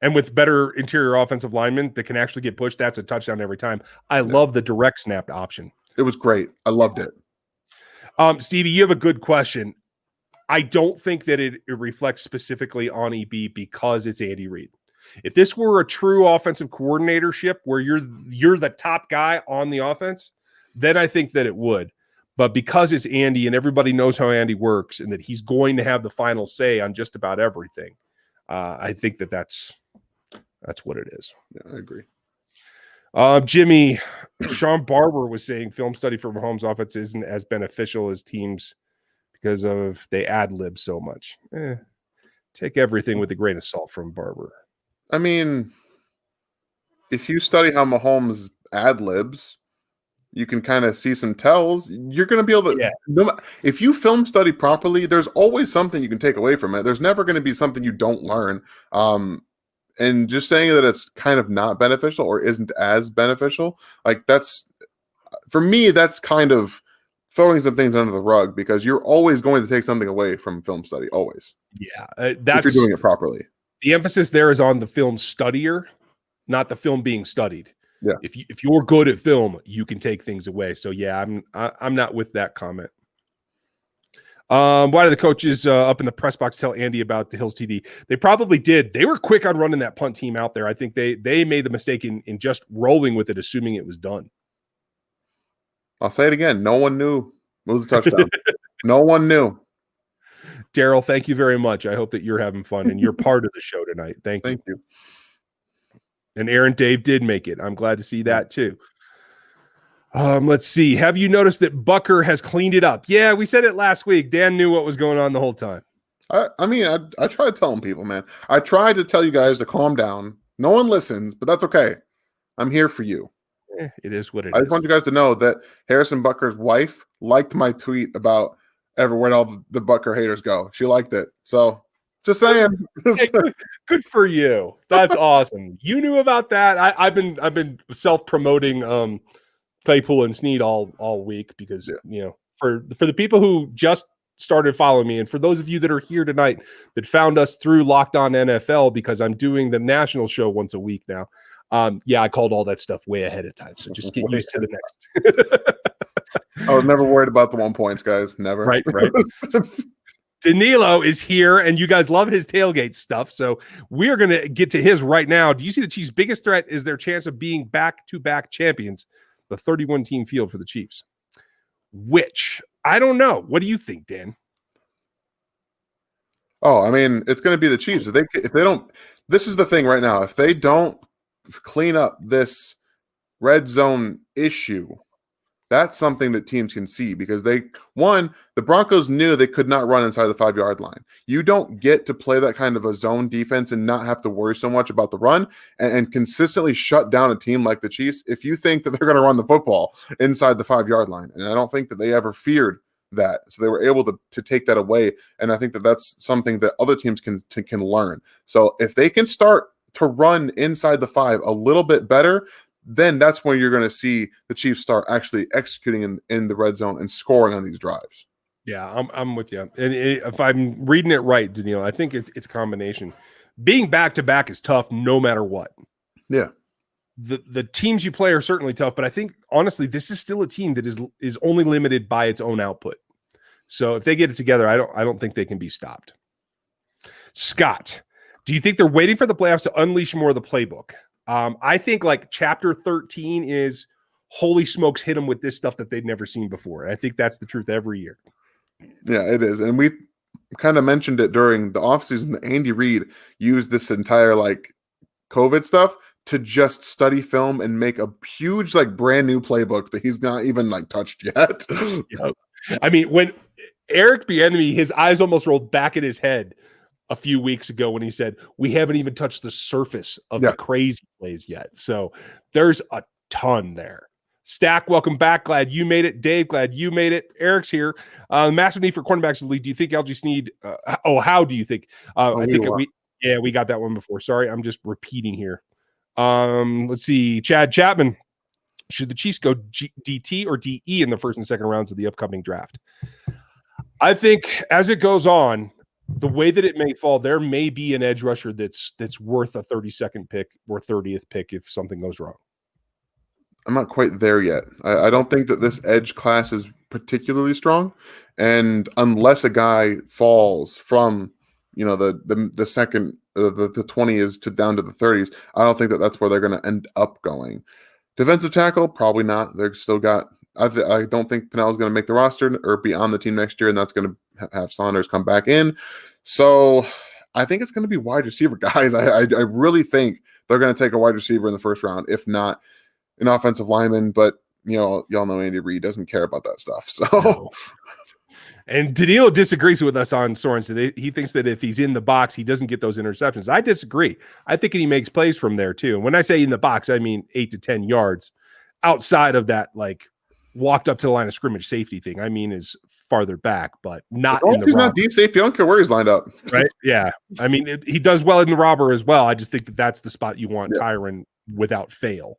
And with better interior offensive linemen that can actually get pushed, that's a touchdown every time. I love the direct snapped option. It was great. I loved it. Stevie, you have a good question. I don't think that it reflects specifically on EB because it's Andy Reid. If this were a true offensive coordinatorship where you're the top guy on the offense, then I think that it would. But because it's Andy and everybody knows how Andy works and that he's going to have the final say on just about everything, I think that's what it is. Yeah, I agree. Jimmy, Sean Barber was saying film study for Mahomes' offense isn't as beneficial as teams because of they ad-lib so much. Take everything with a grain of salt from Barber. I mean, if you study how Mahomes ad-libs, you can kind of see some tells. You're going to be able to if you film study properly, there's always something you can take away from it. There's never going to be something you don't learn. And just saying that it's kind of not beneficial or isn't as beneficial, like that's, for me, that's kind of throwing some things under the rug, because you're always going to take something away from film study, always. Yeah, if you're doing it properly. The emphasis there is on the film studier, not the film being studied. Yeah. If you're good at film, you can take things away. So yeah, I'm not with that comment. Why did the coaches up in the press box tell Andy about the Hills TD? They probably did. They were quick on running that punt team out there. I think they made the mistake in just rolling with it, assuming it was done. I'll say it again. No one knew it was a touchdown. No one knew. Daryl, thank you very much. I hope that you're having fun and you're part of the show tonight. Thank you. And Aaron Dave did make it. I'm glad to see that too. Let's see. Have you noticed that Bucker has cleaned it up? Yeah, we said it last week. Dan knew what was going on the whole time. I mean, I try to tell people, man. I try to tell you guys to calm down. No one listens, but that's okay. I'm here for you. It is what it I is. just want you guys to know that Harrison Butker's wife liked my tweet about everywhere all the Butker haters go. She liked it. So just saying. Hey, good for you. That's awesome. You knew about that. I've been self-promoting Claypool and Snead all week because for the people who just started following me, and for those of you that are here tonight that found us through Locked On NFL, because I'm doing the national show once a week now. I called all that stuff way ahead of time. So just get used to the next. I was never worried about the 1 points, guys. Never. Right. Danilo is here, and you guys love his tailgate stuff. So we're going to get to his right now. Do you see the Chiefs' biggest threat is their chance of being back-to-back champions, the 31-team field for the Chiefs? Which, I don't know. What do you think, Dan? Oh, I mean, it's going to be the Chiefs. If they don't, this is the thing right now. If they don't clean up this red zone issue, that's something that teams can see because the Broncos knew they could not run inside the 5-yard line. You don't get to play that kind of a zone defense and not have to worry so much about the run and consistently shut down a team like the Chiefs if you think that they're going to run the football inside the 5-yard line. And I don't think that they ever feared that. So they were able to take that away. And I think that that's something that other teams can learn. So if they can start to run inside the 5 a little bit better, then that's when you're going to see the Chiefs start actually executing in the red zone and scoring on these drives. Yeah, I'm with you. And if I'm reading it right, Daniil, I think it's a combination. Being back-to-back is tough no matter what. Yeah. The teams you play are certainly tough, but I think, honestly, this is still a team that is only limited by its own output. So if they get it together, I don't think they can be stopped. Scott, do you think they're waiting for the playoffs to unleash more of the playbook? I think like chapter 13 is holy smokes, hit them with this stuff that they've never seen before. I think that's the truth every year. Yeah, it is. And we kind of mentioned it during the offseason that Andy Reid used this entire like COVID stuff to just study film and make a huge like brand new playbook that he's not even like touched yet. Yep. I mean, when Eric Bieniemy, his eyes almost rolled back in his head a few weeks ago when he said, we haven't even touched the surface of the crazy plays yet. So there's a ton there. Stack, welcome back. Glad you made it. Dave, glad you made it. Eric's here. Massive need for cornerbacks in the league. Do you think LG Snead? How do you think? I think we got that one before. Sorry, I'm just repeating here. Let's see. Chad Chapman. Should the Chiefs go DT or DE in the first and second rounds of the upcoming draft? I think as it goes on, the way that it may fall, there may be an edge rusher that's worth a 32nd pick or 30th pick if something goes wrong. I'm not quite there yet. I don't think that this edge class is particularly strong, and unless a guy falls from the second the 20s to down to the 30s, I don't think that that's where they're going to end up going. Defensive tackle, probably not. They're still got. I don't think Pennell's going to make the roster or be on the team next year, and that's going to have Saunders come back in. So I think it's going to be wide receiver guys. I really think they're going to take a wide receiver in the first round, if not an offensive lineman. But y'all know Andy Reid doesn't care about that stuff. So. No. And Danilo disagrees with us on Sorensen. He thinks that if he's in the box, he doesn't get those interceptions. I disagree. I think he makes plays from there too. And when I say in the box, I mean 8 to 10 yards outside of that, like walked up to the line of scrimmage safety thing. I mean, is farther back, but not in the he's robber. not deep safety. I don't care where he's lined up. Right? Yeah. I mean, he does well in the robber as well. I just think that that's the spot you want Tyron without fail.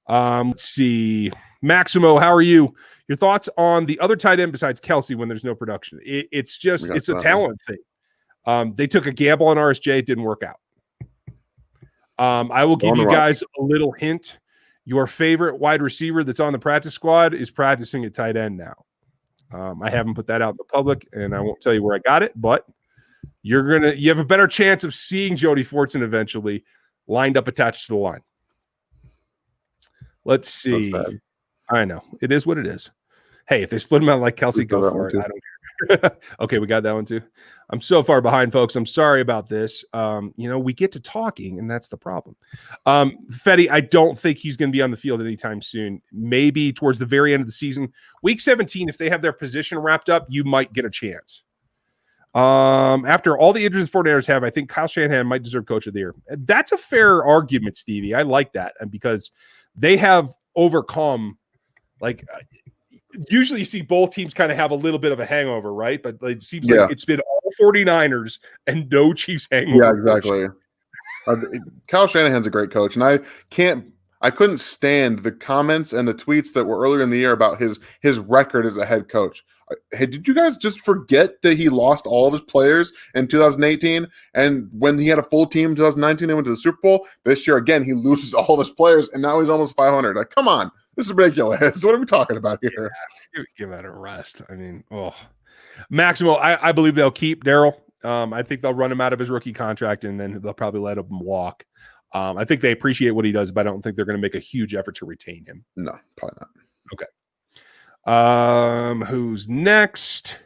Let's see. Maximo, how are you? Your thoughts on the other tight end besides Kelce when there's no production? It's a talent thing. They took a gamble on RSJ. It didn't work out. I will give you guys a little hint. Your favorite wide receiver that's on the practice squad is practicing at tight end now. I haven't put that out in the public, and I won't tell you where I got it, but you have a better chance of seeing Jody Fortson eventually lined up attached to the line. Let's see. I know. It is what it is. Hey, if they split him out like Kelce, go for it. I don't care. Okay, we got that one too. I'm so far behind, folks. I'm sorry about this. We get to talking, and that's the problem. Fetty, I don't think he's going to be on the field anytime soon. Maybe towards the very end of the season. Week 17, if they have their position wrapped up, you might get a chance. After all the injuries the 49ers have, I think Kyle Shanahan might deserve Coach of the Year. That's a fair argument, Stevie. I like that, and because they have overcome, like usually you see both teams kind of have a little bit of a hangover, right? But it seems like it's been all 49ers and no Chiefs hangover. Yeah, exactly. Kyle Shanahan's a great coach, and I couldn't stand the comments and the tweets that were earlier in the year about his record as a head coach. Hey, did you guys just forget that he lost all of his players in 2018? And when he had a full team in 2019, they went to the Super Bowl. This year, again, he loses all of his players, and now he's almost 500. Like, come on. This is ridiculous. What are we talking about here? Yeah, give it a rest. I mean, Maximo, I believe they'll keep Daryl. I think they'll run him out of his rookie contract, and then they'll probably let him walk. I think they appreciate what he does, but I don't think they're going to make a huge effort to retain him. No, probably not. Okay. Who's next?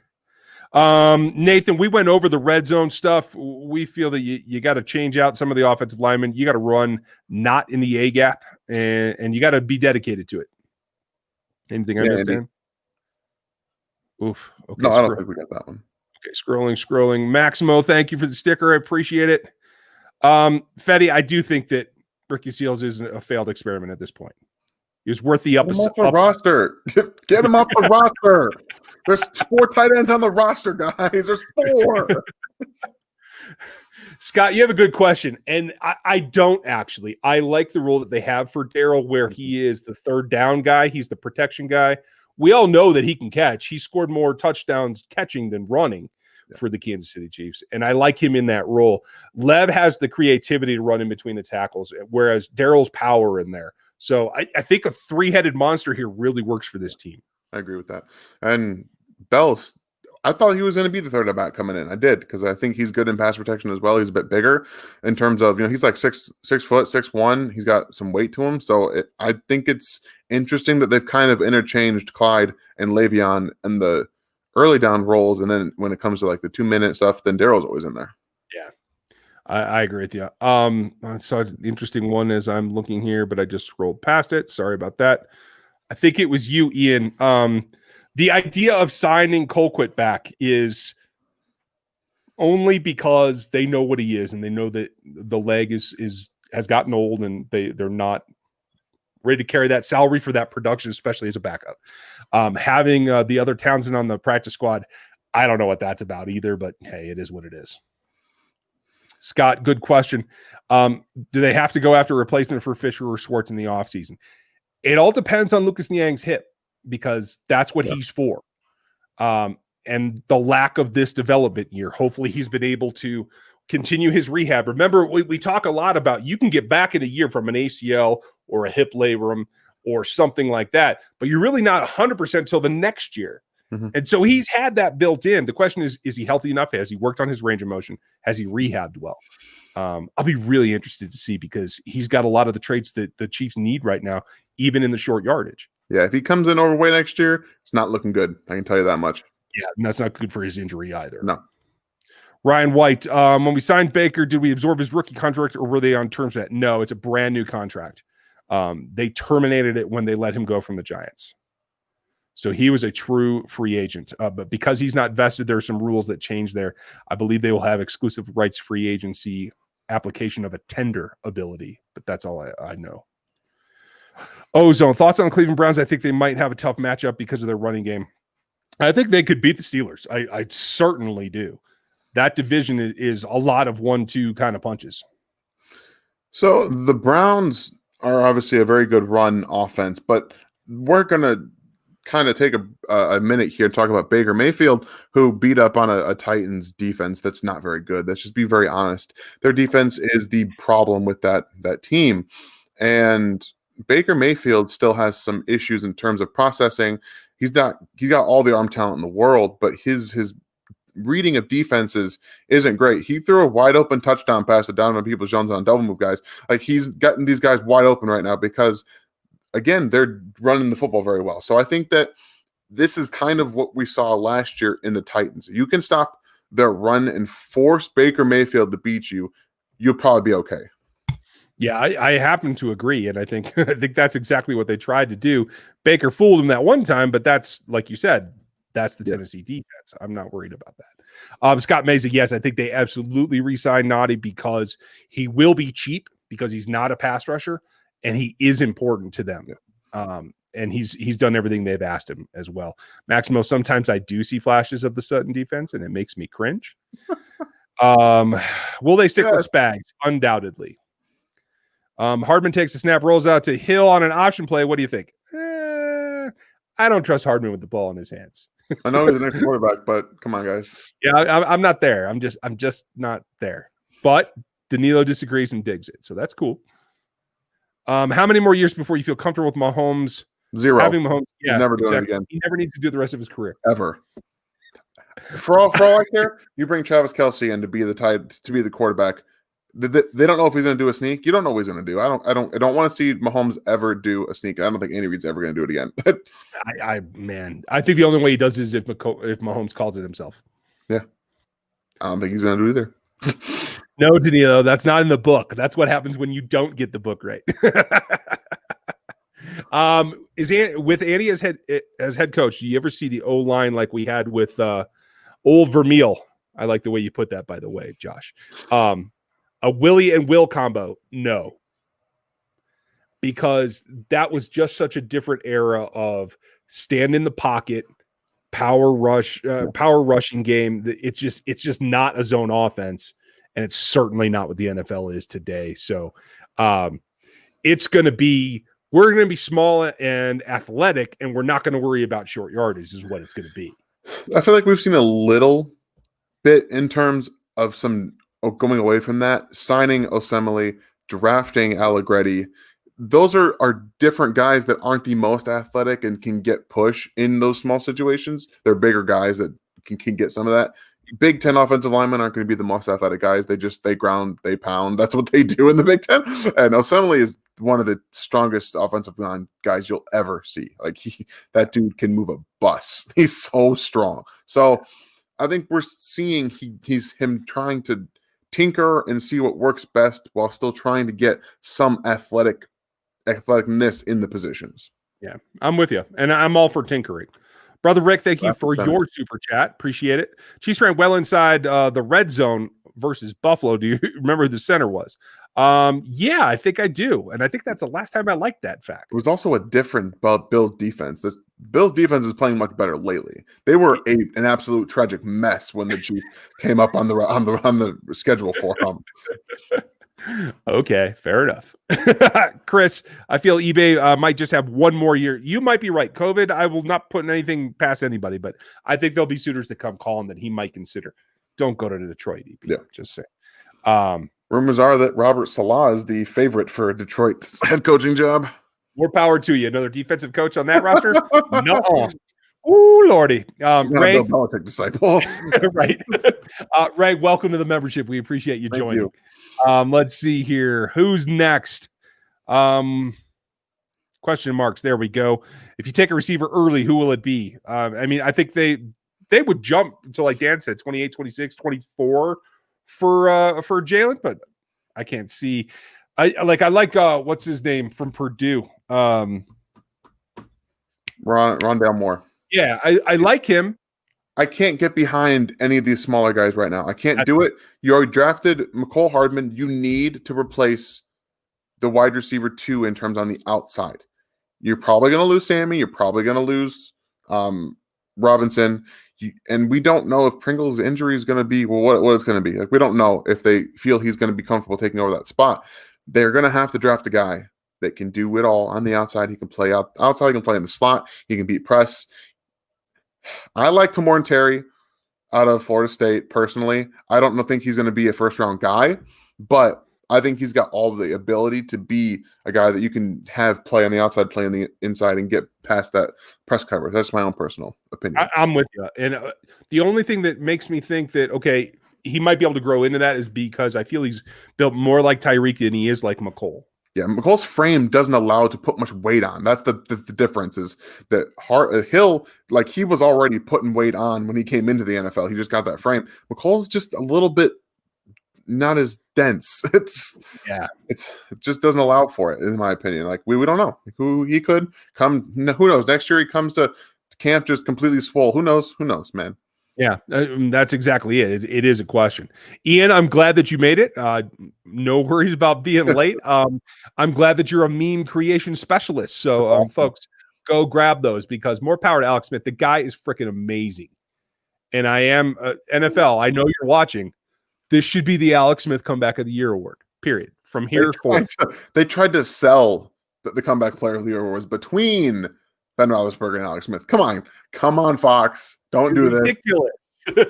Nathan, we went over the red zone stuff. We feel that you got to change out some of the offensive linemen. You got to run not in the A gap, and you got to be dedicated to it. Anything I missed, Dan? Oof. Okay. No, I don't think we got that one. Okay, scrolling. Maximo, thank you for the sticker. I appreciate it. Fetty, I do think that Ricky Seals is a failed experiment at this point. He was worth the roster. Get him off the roster. There's 4 tight ends on the roster, guys. There's 4. Scott, you have a good question. And I don't actually. I like the rule that they have for Daryl where he is the third down guy. He's the protection guy. We all know that he can catch. He scored more touchdowns catching than running for the Kansas City Chiefs. And I like him in that role. Lev has the creativity to run in between the tackles, whereas Daryl's power in there. So I think a 3-headed monster here really works for this team. I agree with that. And Bell's, I thought he was going to be the third back coming in. I did, because I think he's good in pass protection as well. He's a bit bigger in terms of, he's like 6 foot, 6'1". He's got some weight to him. So I think it's interesting that they've kind of interchanged Clyde and Le'Veon in the early down roles. And then when it comes to like the 2-minute stuff, then Daryl's always in there. Yeah. I agree with you. I saw an interesting one as I'm looking here, but I just scrolled past it. Sorry about that. I think it was you, Ian. The idea of signing Colquitt back is only because they know what he is, and they know that the leg has gotten old, and they're not ready to carry that salary for that production, especially as a backup. Having the other Townsend on the practice squad, I don't know what that's about either, but hey, it is what it is. Scott, good question. Do they have to go after a replacement for Fisher or Schwartz in the offseason? It all depends on Lucas Niang's hip, because that's what he's for. And the lack of this development year. Hopefully he's been able to continue his rehab. Remember, we talk a lot about you can get back in a year from an ACL or a hip labrum or something like that, but you're really not 100% until the next year. Mm-hmm. And so he's had that built in. The question is he healthy enough? Has he worked on his range of motion? Has he rehabbed well? I'll be really interested to see, because he's got a lot of the traits that the Chiefs need right now, even in the short yardage. Yeah, if he comes in overweight next year, it's not looking good. I can tell you that much. Yeah, and that's not good for his injury either. No. Ryan White, when we signed Baker, did we absorb his rookie contract, or were they on terms of that? No, it's a brand new contract. They terminated it when they let him go from the Giants. So he was a true free agent. But because he's not vested, there are some rules that change there. I believe they will have exclusive rights free agency application of a tender ability, but that's all I know. Ozone, thoughts on the Cleveland Browns? I think they might have a tough matchup because of their running game. I think they could beat the Steelers. I certainly do. That division is a lot of 1-2 kind of punches. So the Browns are obviously a very good run offense, but we're going to kind of take a minute here to talk about Baker Mayfield, who beat up on a Titans defense that's not very good. Let's just be very honest. Their defense is the problem with that team. And Baker Mayfield still has some issues in terms of processing. He's got all the arm talent in the world, but his reading of defenses isn't great. He threw a wide open touchdown pass to Donovan Peoples-Jones on double move guys. Like, he's gotten these guys wide open right now because, again, they're running the football very well. So I think that this is kind of what we saw last year in the Titans. You can stop their run and force Baker Mayfield to beat you, you'll probably be okay. Yeah, I happen to agree, and I think that's exactly what they tried to do. Baker fooled him that one time, but that's, like you said, that's the Tennessee defense. I'm not worried about that. Scott Mesa, yes, I think they absolutely re-signed Noddy because he will be cheap, because he's not a pass rusher, and he is important to them. And he's done everything they've asked him as well. Maximo, sometimes I do see flashes of the Sutton defense, and it makes me cringe. Will they stick with Spags? Undoubtedly. Hardman takes the snap, rolls out to Hill on an option play. What do you think? I don't trust Hardman with the ball in his hands. I know he's the next quarterback, but come on, guys. Yeah, I'm not there. I'm just not there. But Danilo disagrees and digs it, so that's cool. How many more years before you feel comfortable with Mahomes? 0. Having Mahomes, he's never doing it again. He never needs to do it the rest of his career ever. For all I care, you bring Travis Kelce in to be the quarterback. They don't know if he's going to do a sneak. You don't know what he's going to do. I don't want to see Mahomes ever do a sneak. I don't think Andy Reid's ever going to do it again. I think the only way he does is if Mahomes calls it himself. Yeah, I don't think he's going to do either. No, Danilo, that's not in the book. That's what happens when you don't get the book right. With Andy as head coach, do you ever see the O line like we had with old Vermeil? I like the way you put that, by the way, Josh. A Willie and Will combo? No, because that was just such a different era of stand in the pocket, power rushing game. It's just not a zone offense, and it's certainly not what the NFL is today. So, it's going to be. We're going to be small and athletic, and we're not going to worry about short yardage is what it's going to be. I feel like we've seen a little bit in terms of some going away from that, signing Osemele, drafting Allegretti. Those are different guys that aren't the most athletic and can get push in those small situations. They're bigger guys that can get some of that. Big Ten offensive linemen aren't going to be the most athletic guys. They ground, they pound. That's what they do in the Big Ten. And Osemele is one of the strongest offensive line guys you'll ever see. Like that dude can move a bus. He's so strong. So I think we're seeing he's him trying to tinker and see what works best while still trying to get some athleticness in the positions. Yeah, I'm with you. And I'm all for tinkering. Brother Rick, thank you for your super chat. Appreciate it. Chiefs ran well inside the red zone versus Buffalo. Do you remember who the center was? Yeah, I think I do. And I think that's the last time I liked that fact. It was also a different Bills defense. Bill's defense is playing much better lately. They were an absolute tragic mess when the Chiefs came up on the schedule for them. Okay, fair enough. Chris, I feel eBay might just have one more year. You might be right. COVID, I will not put anything past anybody, but I think there'll be suitors that come calling that he might consider. Don't go to Detroit, EB. Yeah. Just say. Rumors are that Robert Salah is the favorite for Detroit's head coaching job. More power to you. Another defensive coach on that roster? No. Ooh, Lordy. Ray, Belichick disciple. Right. Ray, welcome to the membership. We appreciate you joining. Let's see here. Who's next? Question marks. There we go. If you take a receiver early, who will it be? I mean, I think they would jump to, like Dan said, 28, 26, 24 for Jalen, but I can't see. I like what's his name from Purdue? Rondale Moore. Yeah, I like him. I can't get behind any of these smaller guys right now. I can't do it. You already drafted McCole Hardman. You need to replace the wide receiver 2 in terms on the outside. You're probably going to lose Sammy. You're probably going to lose Robinson. And we don't know if Pringle's injury is going to be what it's going to be. Like, we don't know if they feel he's going to be comfortable taking over that spot. They're going to have to draft a guy that can do it all on the outside. He can play outside. He can play in the slot. He can beat press. I like Tamorn Terry out of Florida State personally. I don't think he's going to be a first-round guy, but I think he's got all the ability to be a guy that you can have play on the outside, play on the inside, and get past that press coverage. That's my own personal opinion. I'm with you. And the only thing that makes me think that, okay, he might be able to grow into that is because I feel he's built more like Tyreek than he is like McCole. Yeah, McColl's frame doesn't allow to put much weight on. That's the difference is that Hill, like he was already putting weight on when he came into the NFL. He just got that frame. McColl's just a little bit not as dense. It just doesn't allow for it, in my opinion. Like we don't know who he could come. Who knows? Next year he comes to camp just completely swole. Who knows, man? Yeah, that's exactly it. It is a question. Ian, I'm glad that you made it. No worries about being late. I'm glad that you're a meme creation specialist. So, Awesome. folks, go grab those because more power to Alex Smith. The guy is freaking amazing. And I am NFL. I know you're watching. This should be the Alex Smith Comeback of the Year award. Period. From here forward. They tried to sell the Comeback Player of the Year awards between Ben Roethlisberger and Alex Smith. Come on, Fox. Don't do ridiculous. This.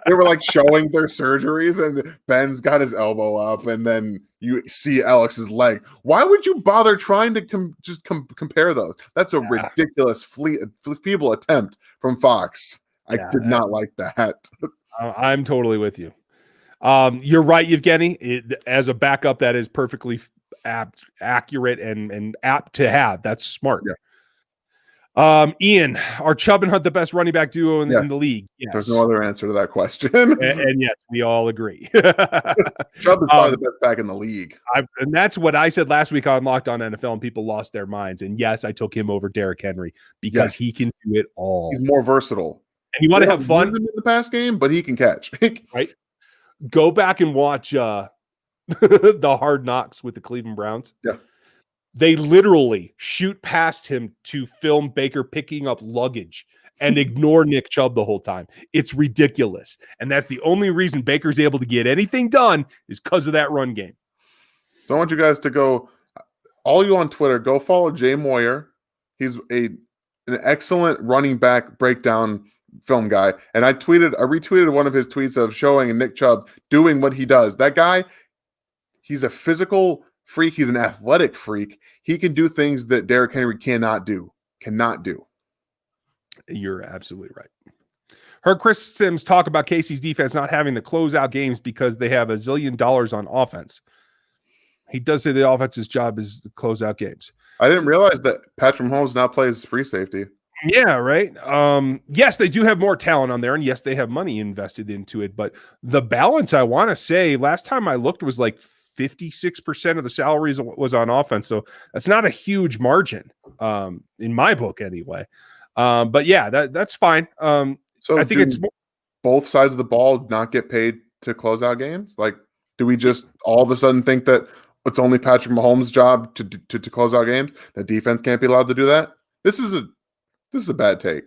They were like showing their surgeries, and Ben's got his elbow up, and then you see Alex's leg. Why would you bother trying to compare those? That's a ridiculous, feeble attempt from Fox. I did not like that. I'm totally with you. You're right, Evgeny. As a backup, that is perfectly accurate and apt to have. That's smart. Yeah. Ian, are Chubb and Hunt the best running back duo in the league? Yes. There's no other answer to that question. and yes, we all agree. Chubb is probably the best back in the league. And that's what I said last week on Locked On NFL, and people lost their minds. And yes, I took him over Derrick Henry because he can do it all. He's more versatile. And you want to have fun in the pass game, but he can catch. Right? Go back and watch the Hard Knocks with the Cleveland Browns. Yeah. They literally shoot past him to film Baker picking up luggage and ignore Nick Chubb the whole time. It's ridiculous. And that's the only reason Baker's able to get anything done is because of that run game. So I want you guys to go, all you on Twitter, go follow Jay Moyer. He's an excellent running back breakdown film guy. And I retweeted one of his tweets of showing Nick Chubb doing what he does. That guy, he's a physical freak. He's an athletic freak. He can do things that Derrick Henry cannot do. You're absolutely right. Heard Chris Sims talk about Casey's defense not having the closeout games because they have $1 zillion on offense. He does say the offense's job is to close out games. I didn't realize that Patrick Mahomes now plays free safety. Yeah, right. Yes, they do have more talent on there, and yes, they have money invested into it. But the balance, I want to say, last time I looked was like 56% of the salaries was on offense. So that's not a huge margin, in my book anyway. But yeah, that's fine. So I think it's both sides of the ball not get paid to close out games. Like, do we just all of a sudden think that it's only Patrick Mahomes' job to close out games? The defense can't be allowed to do that. This is a bad take.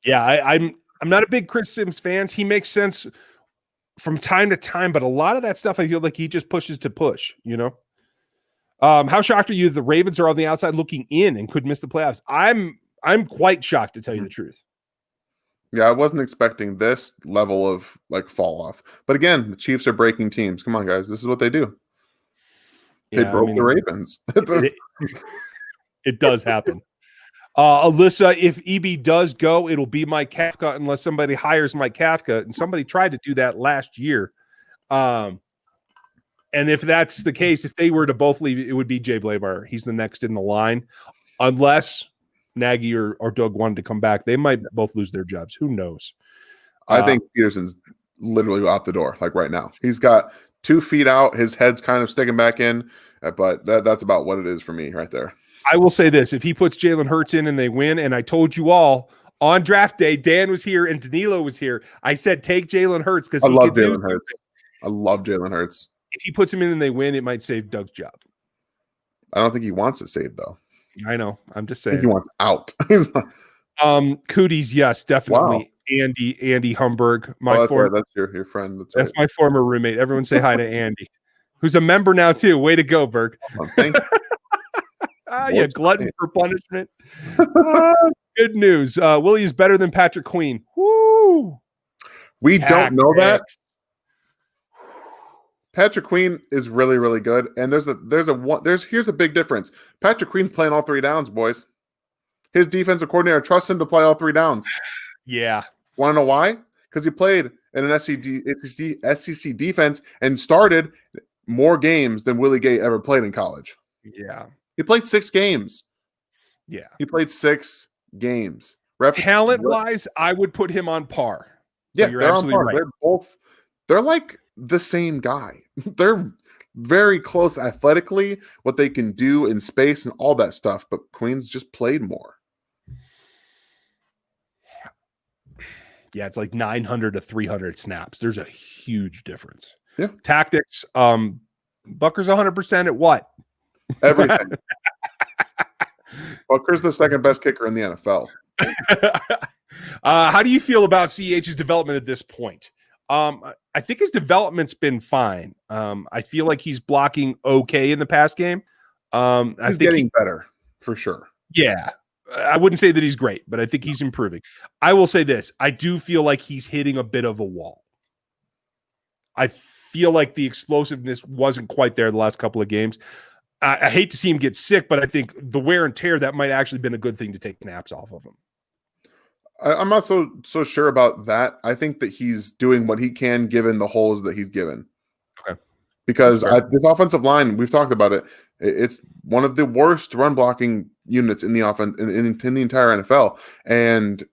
Yeah, I'm not a big Chris Sims fan. He makes sense from time to time, but a lot of that stuff I feel like he just pushes to push, you know? How shocked are you the Ravens are on the outside looking in and could miss the playoffs? I'm quite shocked, to tell you the truth. Yeah, I wasn't expecting this level of like fall off. But again, the Chiefs are breaking teams. Come on, guys. This is what they do. They broke the Ravens. It does happen. Alyssa, if EB does go, it'll be Mike Kafka unless somebody hires Mike Kafka. And somebody tried to do that last year. And if that's the case, if they were to both leave, it would be Jay Blaber. He's the next in the line. Unless Nagy or Doug wanted to come back. They might both lose their jobs. Who knows? I think Peterson's literally out the door, like right now. He's got 2 feet out. His head's kind of sticking back in. But that's about what it is for me right there. I will say this. If he puts Jalen Hurts in and they win, and I told you all on draft day, Dan was here and Danilo was here. I said, take Jalen Hurts because I love Jalen Hurts. I love Jalen Hurts. If he puts him in and they win, it might save Doug's job. I don't think he wants it saved, though. I know. I'm just I think saying. he wants out. Cooties, yes, definitely. Wow. Andy Humberg. That's your friend. That's my former roommate. Everyone say hi to Andy, who's a member now too. Way to go, Berg. Thank you. Yeah, glutton for punishment. Good news. Willie is better than Patrick Queen. Woo! We don't know that. Patrick Queen is really, really good. And here's a big difference. Patrick Queen's playing all 3 downs, boys. His defensive coordinator trusts him to play all 3 downs. Yeah. Want to know why? Because he played in an SEC defense and started more games than Willie Gay ever played in college. Yeah. He played 6 games. Yeah. He played 6 games. Talent-wise, I would put him on par. Yeah, you're they're absolutely on par. right. They're like the same guy. They're very close athletically, what they can do in space and all that stuff, but Queen's just played more. Yeah, it's like 900 to 300 snaps. There's a huge difference. Yeah. Tactics, Bucker's 100% at what? Everything. Bucker's the second best kicker in the NFL. How do you feel about CEH's development at this point? I think his development's been fine. I feel like he's blocking okay in the pass game. He's getting better for sure. Yeah. I wouldn't say that he's great, but I think he's improving. I will say this. I do feel like he's hitting a bit of a wall. I feel like the explosiveness wasn't quite there the last couple of games. I hate to see him get sick, but I think the wear and tear, that might actually been a good thing to take snaps off of him. I'm not so sure about that. I think that he's doing what he can given the holes that he's given. Okay. Because this offensive line, we've talked about it. It's one of the worst run blocking units in the offense in the entire NFL. And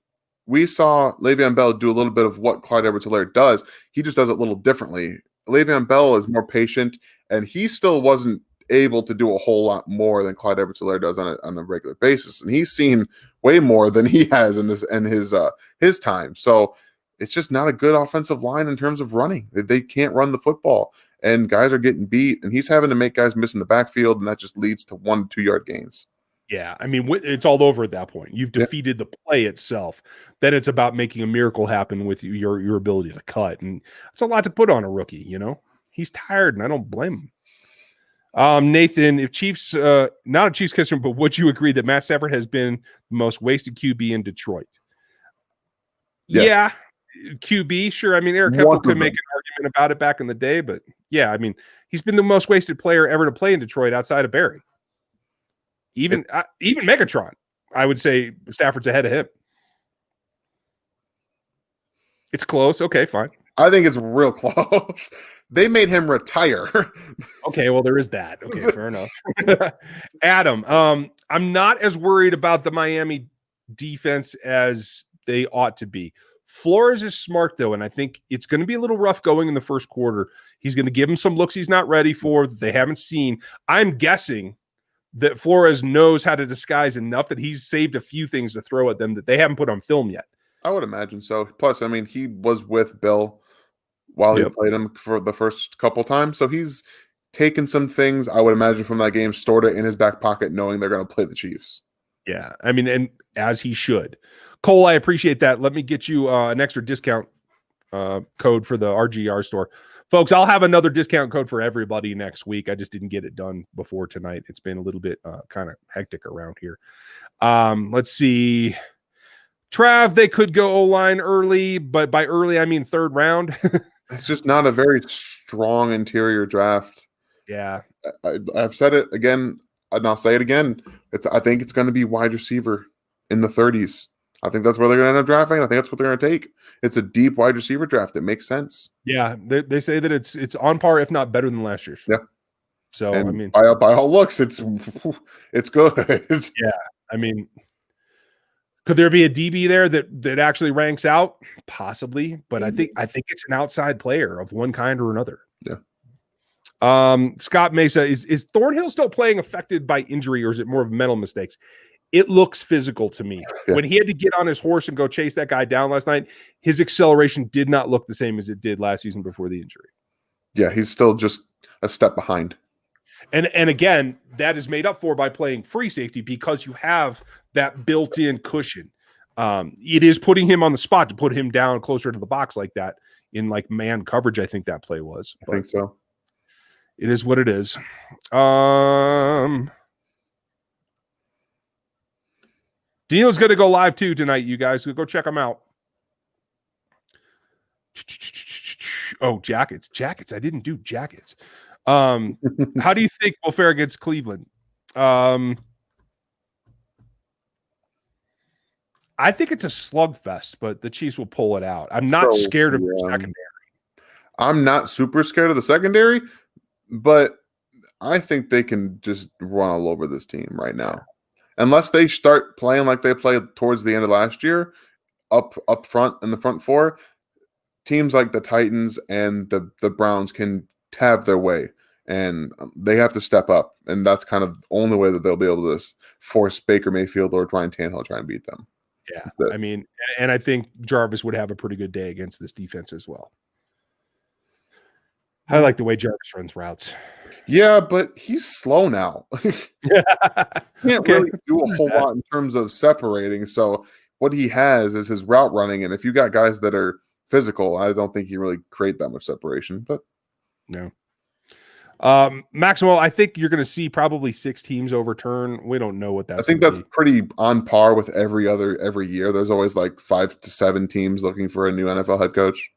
we saw Le'Veon Bell do a little bit of what Clyde Edwards-Helaire does. He just does it a little differently. Le'Veon Bell is more patient, and he still wasn't able to do a whole lot more than Clyde Edwards-Helaire does on a regular basis. And he's seen way more than he has in his time. So it's just not a good offensive line in terms of running. They can't run the football, and guys are getting beat, and he's having to make guys miss in the backfield, and that just leads to 1 to 2 yard gains. Yeah, I mean, it's all over at that point. You've defeated the play itself. Then it's about making a miracle happen with your ability to cut, and it's a lot to put on a rookie. You know, he's tired, and I don't blame him. Nathan, if Chiefs, not a Chiefs question, but would you agree that Matt Stafford has been the most wasted QB in Detroit? Yes. Yeah, QB, sure. I mean, Eric Hepple could make an argument about it back in the day, but yeah, I mean, he's been the most wasted player ever to play in Detroit outside of Barry. Even Megatron, I would say Stafford's ahead of him. It's close. Okay, fine. I think it's real close. They made him retire. Okay, well, there is that. Okay, fair enough. Adam, I'm not as worried about the Miami defense as they ought to be. Flores is smart, though, and I think it's going to be a little rough going in the first quarter. He's going to give him some looks he's not ready for, that they haven't seen. I'm guessing that Flores knows how to disguise enough that he's saved a few things to throw at them that they haven't put on film yet. I would imagine so. Plus, I mean, he was with Bill while he played him for the first couple times. So he's taken some things, I would imagine, from that game, stored it in his back pocket, knowing they're going to play the Chiefs. Yeah, I mean, and as he should. Cole, I appreciate that. Let me get you an extra discount code for the RGR store. Folks, I'll have another discount code for everybody next week. I just didn't get it done before tonight. It's been a little bit kind of hectic around here. Let's see. Trav, they could go O-line early, but by early, I mean third round. It's just not a very strong interior draft. Yeah. I've said it again, and I'll say it again. I think it's going to be wide receiver in the 30s. I think that's where they're going to end up drafting. I think that's what they're going to take. It's a deep wide receiver draft. It makes sense. Yeah, they say that it's on par, if not better than last year's. Yeah. So, and I mean, by all looks, it's good. Yeah. I mean, could there be a DB there that actually ranks out? Possibly, but I think it's an outside player of one kind or another. Yeah. Scott Mesa, is Thornhill still playing affected by injury, or is it more of mental mistakes? It looks physical to me. Yeah. When he had to get on his horse and go chase that guy down last night, his acceleration did not look the same as it did last season before the injury. Yeah, he's still just a step behind. And again, that is made up for by playing free safety because you have that built-in cushion. It is putting him on the spot to put him down closer to the box like that in like man coverage. I think that play was. I think so. It is what it is. Daniel's going to go live too tonight, you guys. Go check him out. Oh, jackets. I didn't do jackets. How do you think we'll fare against Cleveland? I think it's a slugfest, but the Chiefs will pull it out. I'm not scared of the secondary. I'm not super scared of the secondary, but I think they can just run all over this team right now. Unless they start playing like they played towards the end of last year, up front in the front four, teams like the Titans and the Browns can have their way, and they have to step up. And that's kind of the only way that they'll be able to force Baker Mayfield or Ryan Tannehill to try and beat them. Yeah. I mean, and I think Jarvis would have a pretty good day against this defense as well. I like the way Jarvis runs routes. Yeah, but he's slow now. Can't really do a whole lot in terms of separating. So what he has is his route running. And if you got guys that are physical, I don't think he really create that much separation. But no. Maxwell, I think you're going to see probably 6 teams overturn. We don't know what that's. I think that's pretty on par with every year. There's always like 5 to 7 teams looking for a new NFL head coach.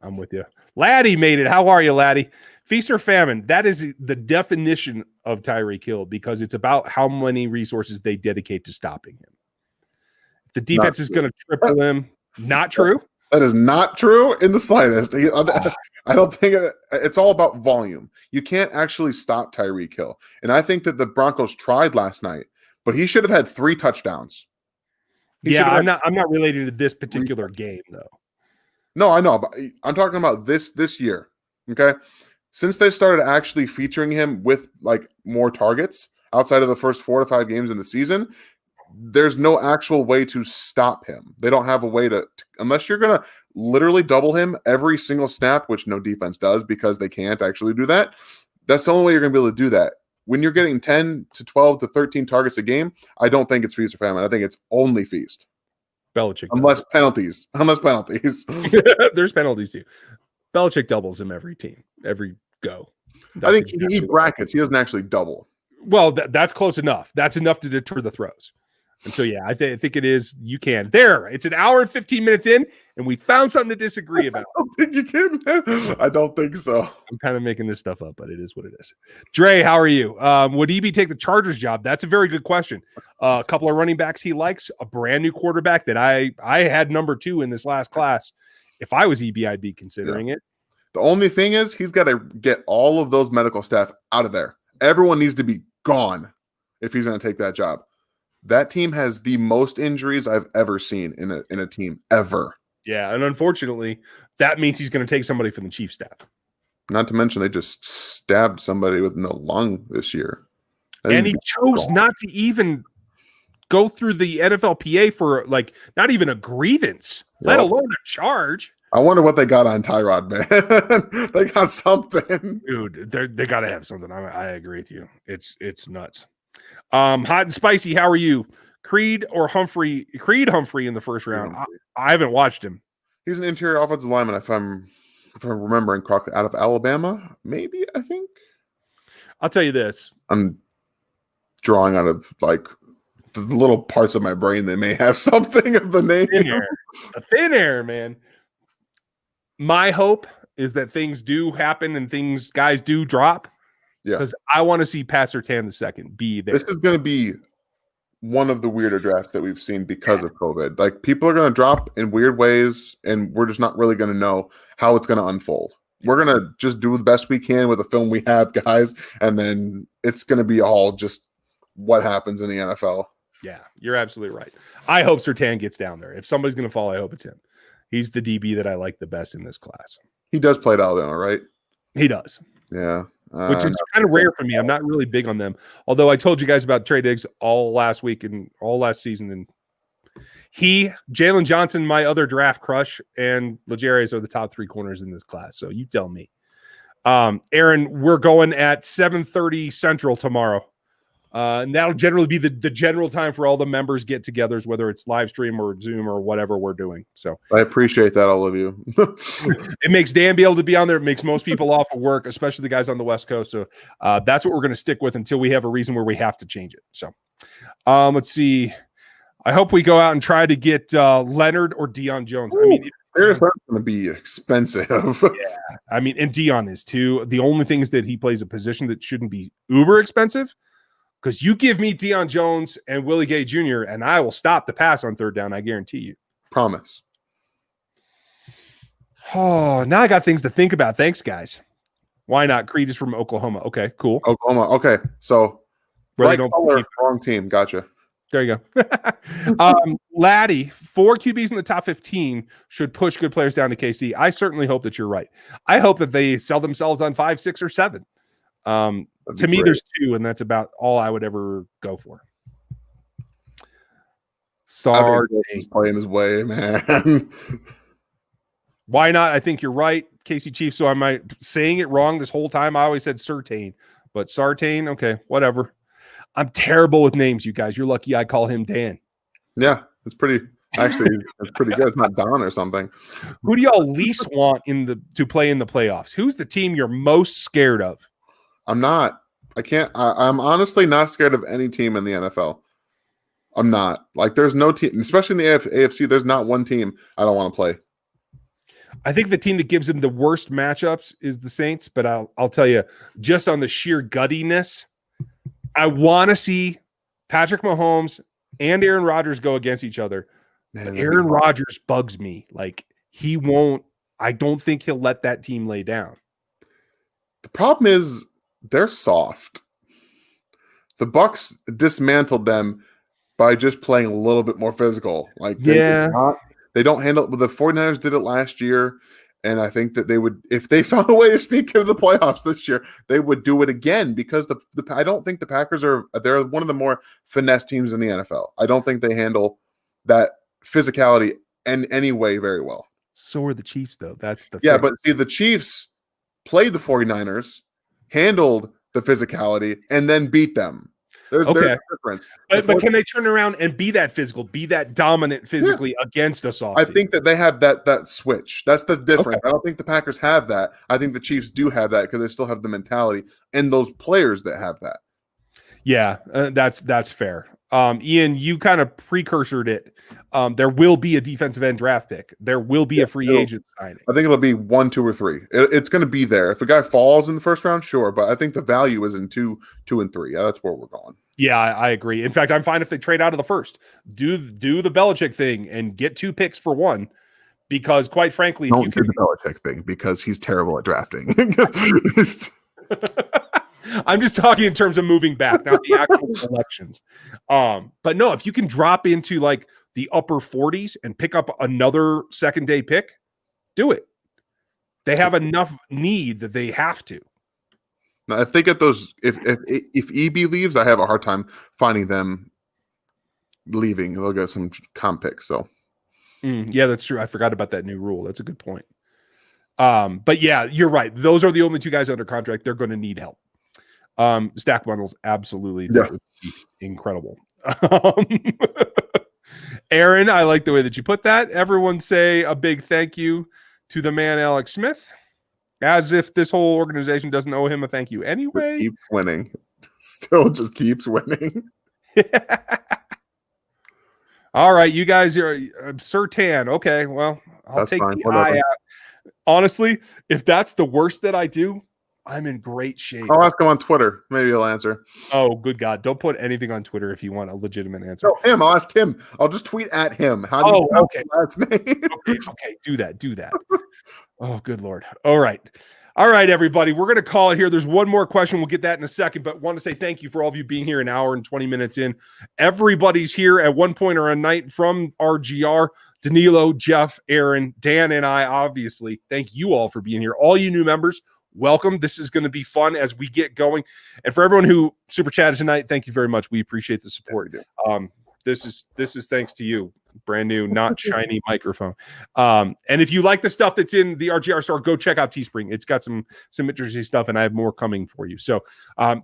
I'm with you. Laddie made it. How are you, Laddie? Feast or famine? That is the definition of Tyreek Hill, because it's about how many resources they dedicate to stopping him. If the defense is going to triple him, not true. That is not true in the slightest. I don't think it's all about volume. You can't actually stop Tyreek Hill. And I think that the Broncos tried last night, but he should have had 3 touchdowns. I'm not related to this particular game though. No, I know, but I'm talking about this year. Okay. Since they started actually featuring him with like more targets outside of the first 4 to 5 games in the season, there's no actual way to stop him. They don't have a way to unless you're going to literally double him every single snap, which no defense does because they can't actually do that. That's the only way you're going to be able to do that. When you're getting 10 to 12 to 13 targets a game, I don't think it's feast or famine. I think it's only feast. Belichick. Unless penalties. There's penalties too. Belichick doubles him every go. I think he brackets. He doesn't actually double. Well, that's close enough. That's enough to deter the throws. And so, yeah, I think it is. You can. There, it's an hour and 15 minutes in, and we found something to disagree about. I don't think you can. I don't think so. I'm kind of making this stuff up, but it is what it is. Dre, how are you? Would EB take the Chargers job? That's a very good question. A couple of running backs he likes, a brand new quarterback that I had number 2 in this last class. If I was EB, I'd be considering it. The only thing is he's got to get all of those medical staff out of there. Everyone needs to be gone if he's going to take that job. That team has the most injuries I've ever seen in a team ever. Yeah, and unfortunately, that means he's going to take somebody from the chief staff. Not to mention they just stabbed somebody with no lung this year. And he chose not to even go through the NFLPA for like not even a grievance, let alone a charge. I wonder what they got on Tyrod, man. They got something. Dude, they got to have something. I agree with you. It's nuts. Hot and spicy, how are you? Creed Humphrey in the first round. I haven't watched him. He's an interior offensive lineman, if I'm remembering correctly, out of Alabama, maybe, I think. I'll tell you this. I'm drawing out of like the little parts of my brain that may have something of the name. Thin air, man. My hope is that things do happen and guys do drop. Yeah. Because I want to see Pat Surtain II be there. This is going to be one of the weirder drafts that we've seen because of COVID. Like, people are going to drop in weird ways, and we're just not really going to know how it's going to unfold. We're going to just do the best we can with the film we have, guys, and then it's going to be all just what happens in the NFL. Yeah, you're absolutely right. I hope Surtain gets down there. If somebody's going to fall, I hope it's him. He's the DB that I like the best in this class. He does play at Alabama, right? He does. Yeah. Which is kind of rare for me. I'm not really big on them. Although I told you guys about Trey Diggs all last week and all last season. And Jalen Johnson, my other draft crush, and L'Jarius are the top 3 corners in this class. So you tell me. Aaron, we're going at 7:30 Central tomorrow. And that'll generally be the general time for all the members get-togethers, whether it's live stream or Zoom or whatever we're doing. So I appreciate that, all of you. It makes Dan be able to be on there. It makes most people off of work, especially the guys on the West Coast. So that's what we're going to stick with until we have a reason where we have to change it. So let's see. I hope we go out and try to get Leonard or Deion Jones. Ooh, I mean, there's not going to be expensive. Yeah, I mean, and Deion is too. The only thing is that he plays a position that shouldn't be uber expensive. Because you give me Deion Jones and Willie Gay Jr., and I will stop the pass on 3rd down, I guarantee you. Promise. Oh, now I got things to think about. Thanks, guys. Why not? Creed is from Oklahoma. Okay, cool. Oklahoma. Okay, so right color, wrong team. Gotcha. There you go. Laddie, 4 QBs in the top 15 should push good players down to KC. I certainly hope that you're right. I hope that they sell themselves on 5, 6, or 7. To me, there's 2, and that's about all I would ever go for. Sartain. He's playing his way, man. Why not? I think you're right, Casey Chief. So am I saying it wrong this whole time? I always said Sartain, but Sartain. Okay, whatever. I'm terrible with names, you guys. You're lucky I call him Dan. Yeah, it's pretty. Actually, it's pretty good. It's not Don or something. Who do y'all least want to play in the playoffs? Who's the team you're most scared of? I'm not. I can't. I'm honestly not scared of any team in the NFL. I'm not. Like, there's no team, especially in the AFC. There's not one team I don't want to play. I think the team that gives him the worst matchups is the Saints, but I'll tell you, just on the sheer guttiness, I want to see Patrick Mahomes and Aaron Rodgers go against each other. Man, Aaron Rodgers bugs me. Like, he won't. I don't think he'll let that team lay down. The problem is they're soft. The Bucs dismantled them by just playing a little bit more physical. Like, they don't handle it. But the 49ers did it last year, and I think that they would, if they found a way to sneak into the playoffs this year, they would do it again, because I don't think the Packers they're one of the more finesse teams in the NFL. I don't think they handle that physicality in any way very well. So are the Chiefs, though. That's the thing. But see, the Chiefs played the 49ers, handled the physicality, and then beat them. There's a difference. But can they turn around and be that physical, be that dominant physically against us all? I think that they have that switch. That's the difference. I don't think the Packers have that. I think the Chiefs do have that, because they still have the mentality and those players that have that. Yeah, that's fair. Ian, you kind of precursored it. There will be a defensive end draft pick. There will be a free agent signing. I think it'll be 1, 2, or 3. It's going to be there. If a guy falls in the first round, sure, but I think the value is in 2, 2, and 3. That's where we're going. Yeah, I agree. In fact, I'm fine if they trade out of the first. Do the Belichick thing and get 2 picks for 1, because quite frankly, don't do the Belichick thing, because he's terrible at drafting. I'm just talking in terms of moving back, not the actual selections. But no, if you can drop into like the upper 40s and pick up another second day pick, do it. They have enough need that they have to. Now, if they get those, if EB leaves, I have a hard time finding them leaving. They'll get some comp picks. So, yeah, that's true. I forgot about that new rule. That's a good point. But yeah, you're right. Those are the only 2 guys under contract. They're going to need help. Stack bundles, absolutely. That would be incredible. Aaron, I like the way that you put that. Everyone say a big thank you to the man, Alex Smith, as if this whole organization doesn't owe him a thank you anyway. Keep winning. Still just keeps winning. All right, you guys are Sartain. Okay, well, I'll take the eye out. Honestly, if that's the worst that I do, I'm in great shape. I'll ask him on Twitter. Maybe he'll answer. Oh, good God. Don't put anything on Twitter if you want a legitimate answer. No, him. I'll ask him. I'll just tweet at him. How do you pronounce his last name? Okay. Do that. Oh, good Lord. All right, everybody. We're going to call it here. There's one more question. We'll get that in a second, but want to say thank you for all of you being here an hour and 20 minutes in. Everybody's here at one point or a night from RGR. Danilo, Jeff, Aaron, Dan, and I, obviously. Thank you all for being here. All you new members, welcome. This is going to be fun as we get going. And for everyone who super chatted tonight, thank you very much. We appreciate the support. This is thanks to you. Brand new, not shiny microphone. And if you like the stuff that's in the RGR store, go check out Teespring. It's got some interesting stuff, and I have more coming for you. So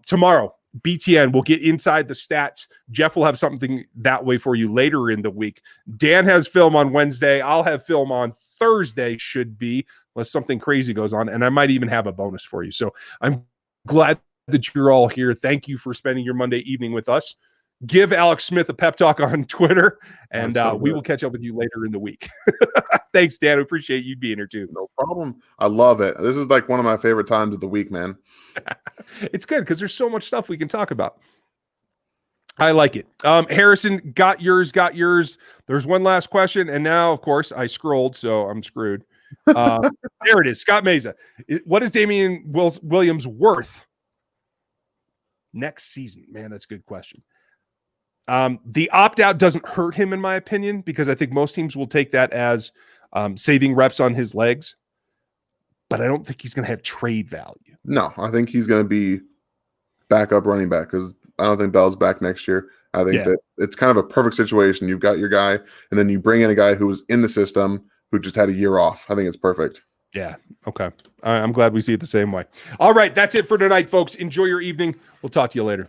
tomorrow, BTN, we'll get inside the stats. Jeff will have something that way for you later in the week. Dan has film on Wednesday. I'll have film on Thursday, should be, unless something crazy goes on, and I might even have a bonus for you. So I'm glad that you're all here. Thank you for spending your Monday evening with us. Give Alex Smith a pep talk on Twitter, and we will catch up with you later in the week. Thanks, Dan. I appreciate you being here too. No problem. I love it. This is like one of my favorite times of the week, man. It's good because there's so much stuff we can talk about. I like it. Harrison, got yours. There's one last question, and now, of course, I scrolled, so I'm screwed. There it is. Scott Meza. What is Damian Williams worth next season? Man, that's a good question. The opt-out doesn't hurt him, in my opinion, because I think most teams will take that as saving reps on his legs. But I don't think he's going to have trade value. No, I think he's going to be backup running back because I don't think Bell's back next year. I think that it's kind of a perfect situation. You've got your guy, and then you bring in a guy who was in the system who just had a year off. I think it's perfect. Yeah. Okay. I'm glad we see it the same way. All right. That's it for tonight, folks. Enjoy your evening. We'll talk to you later.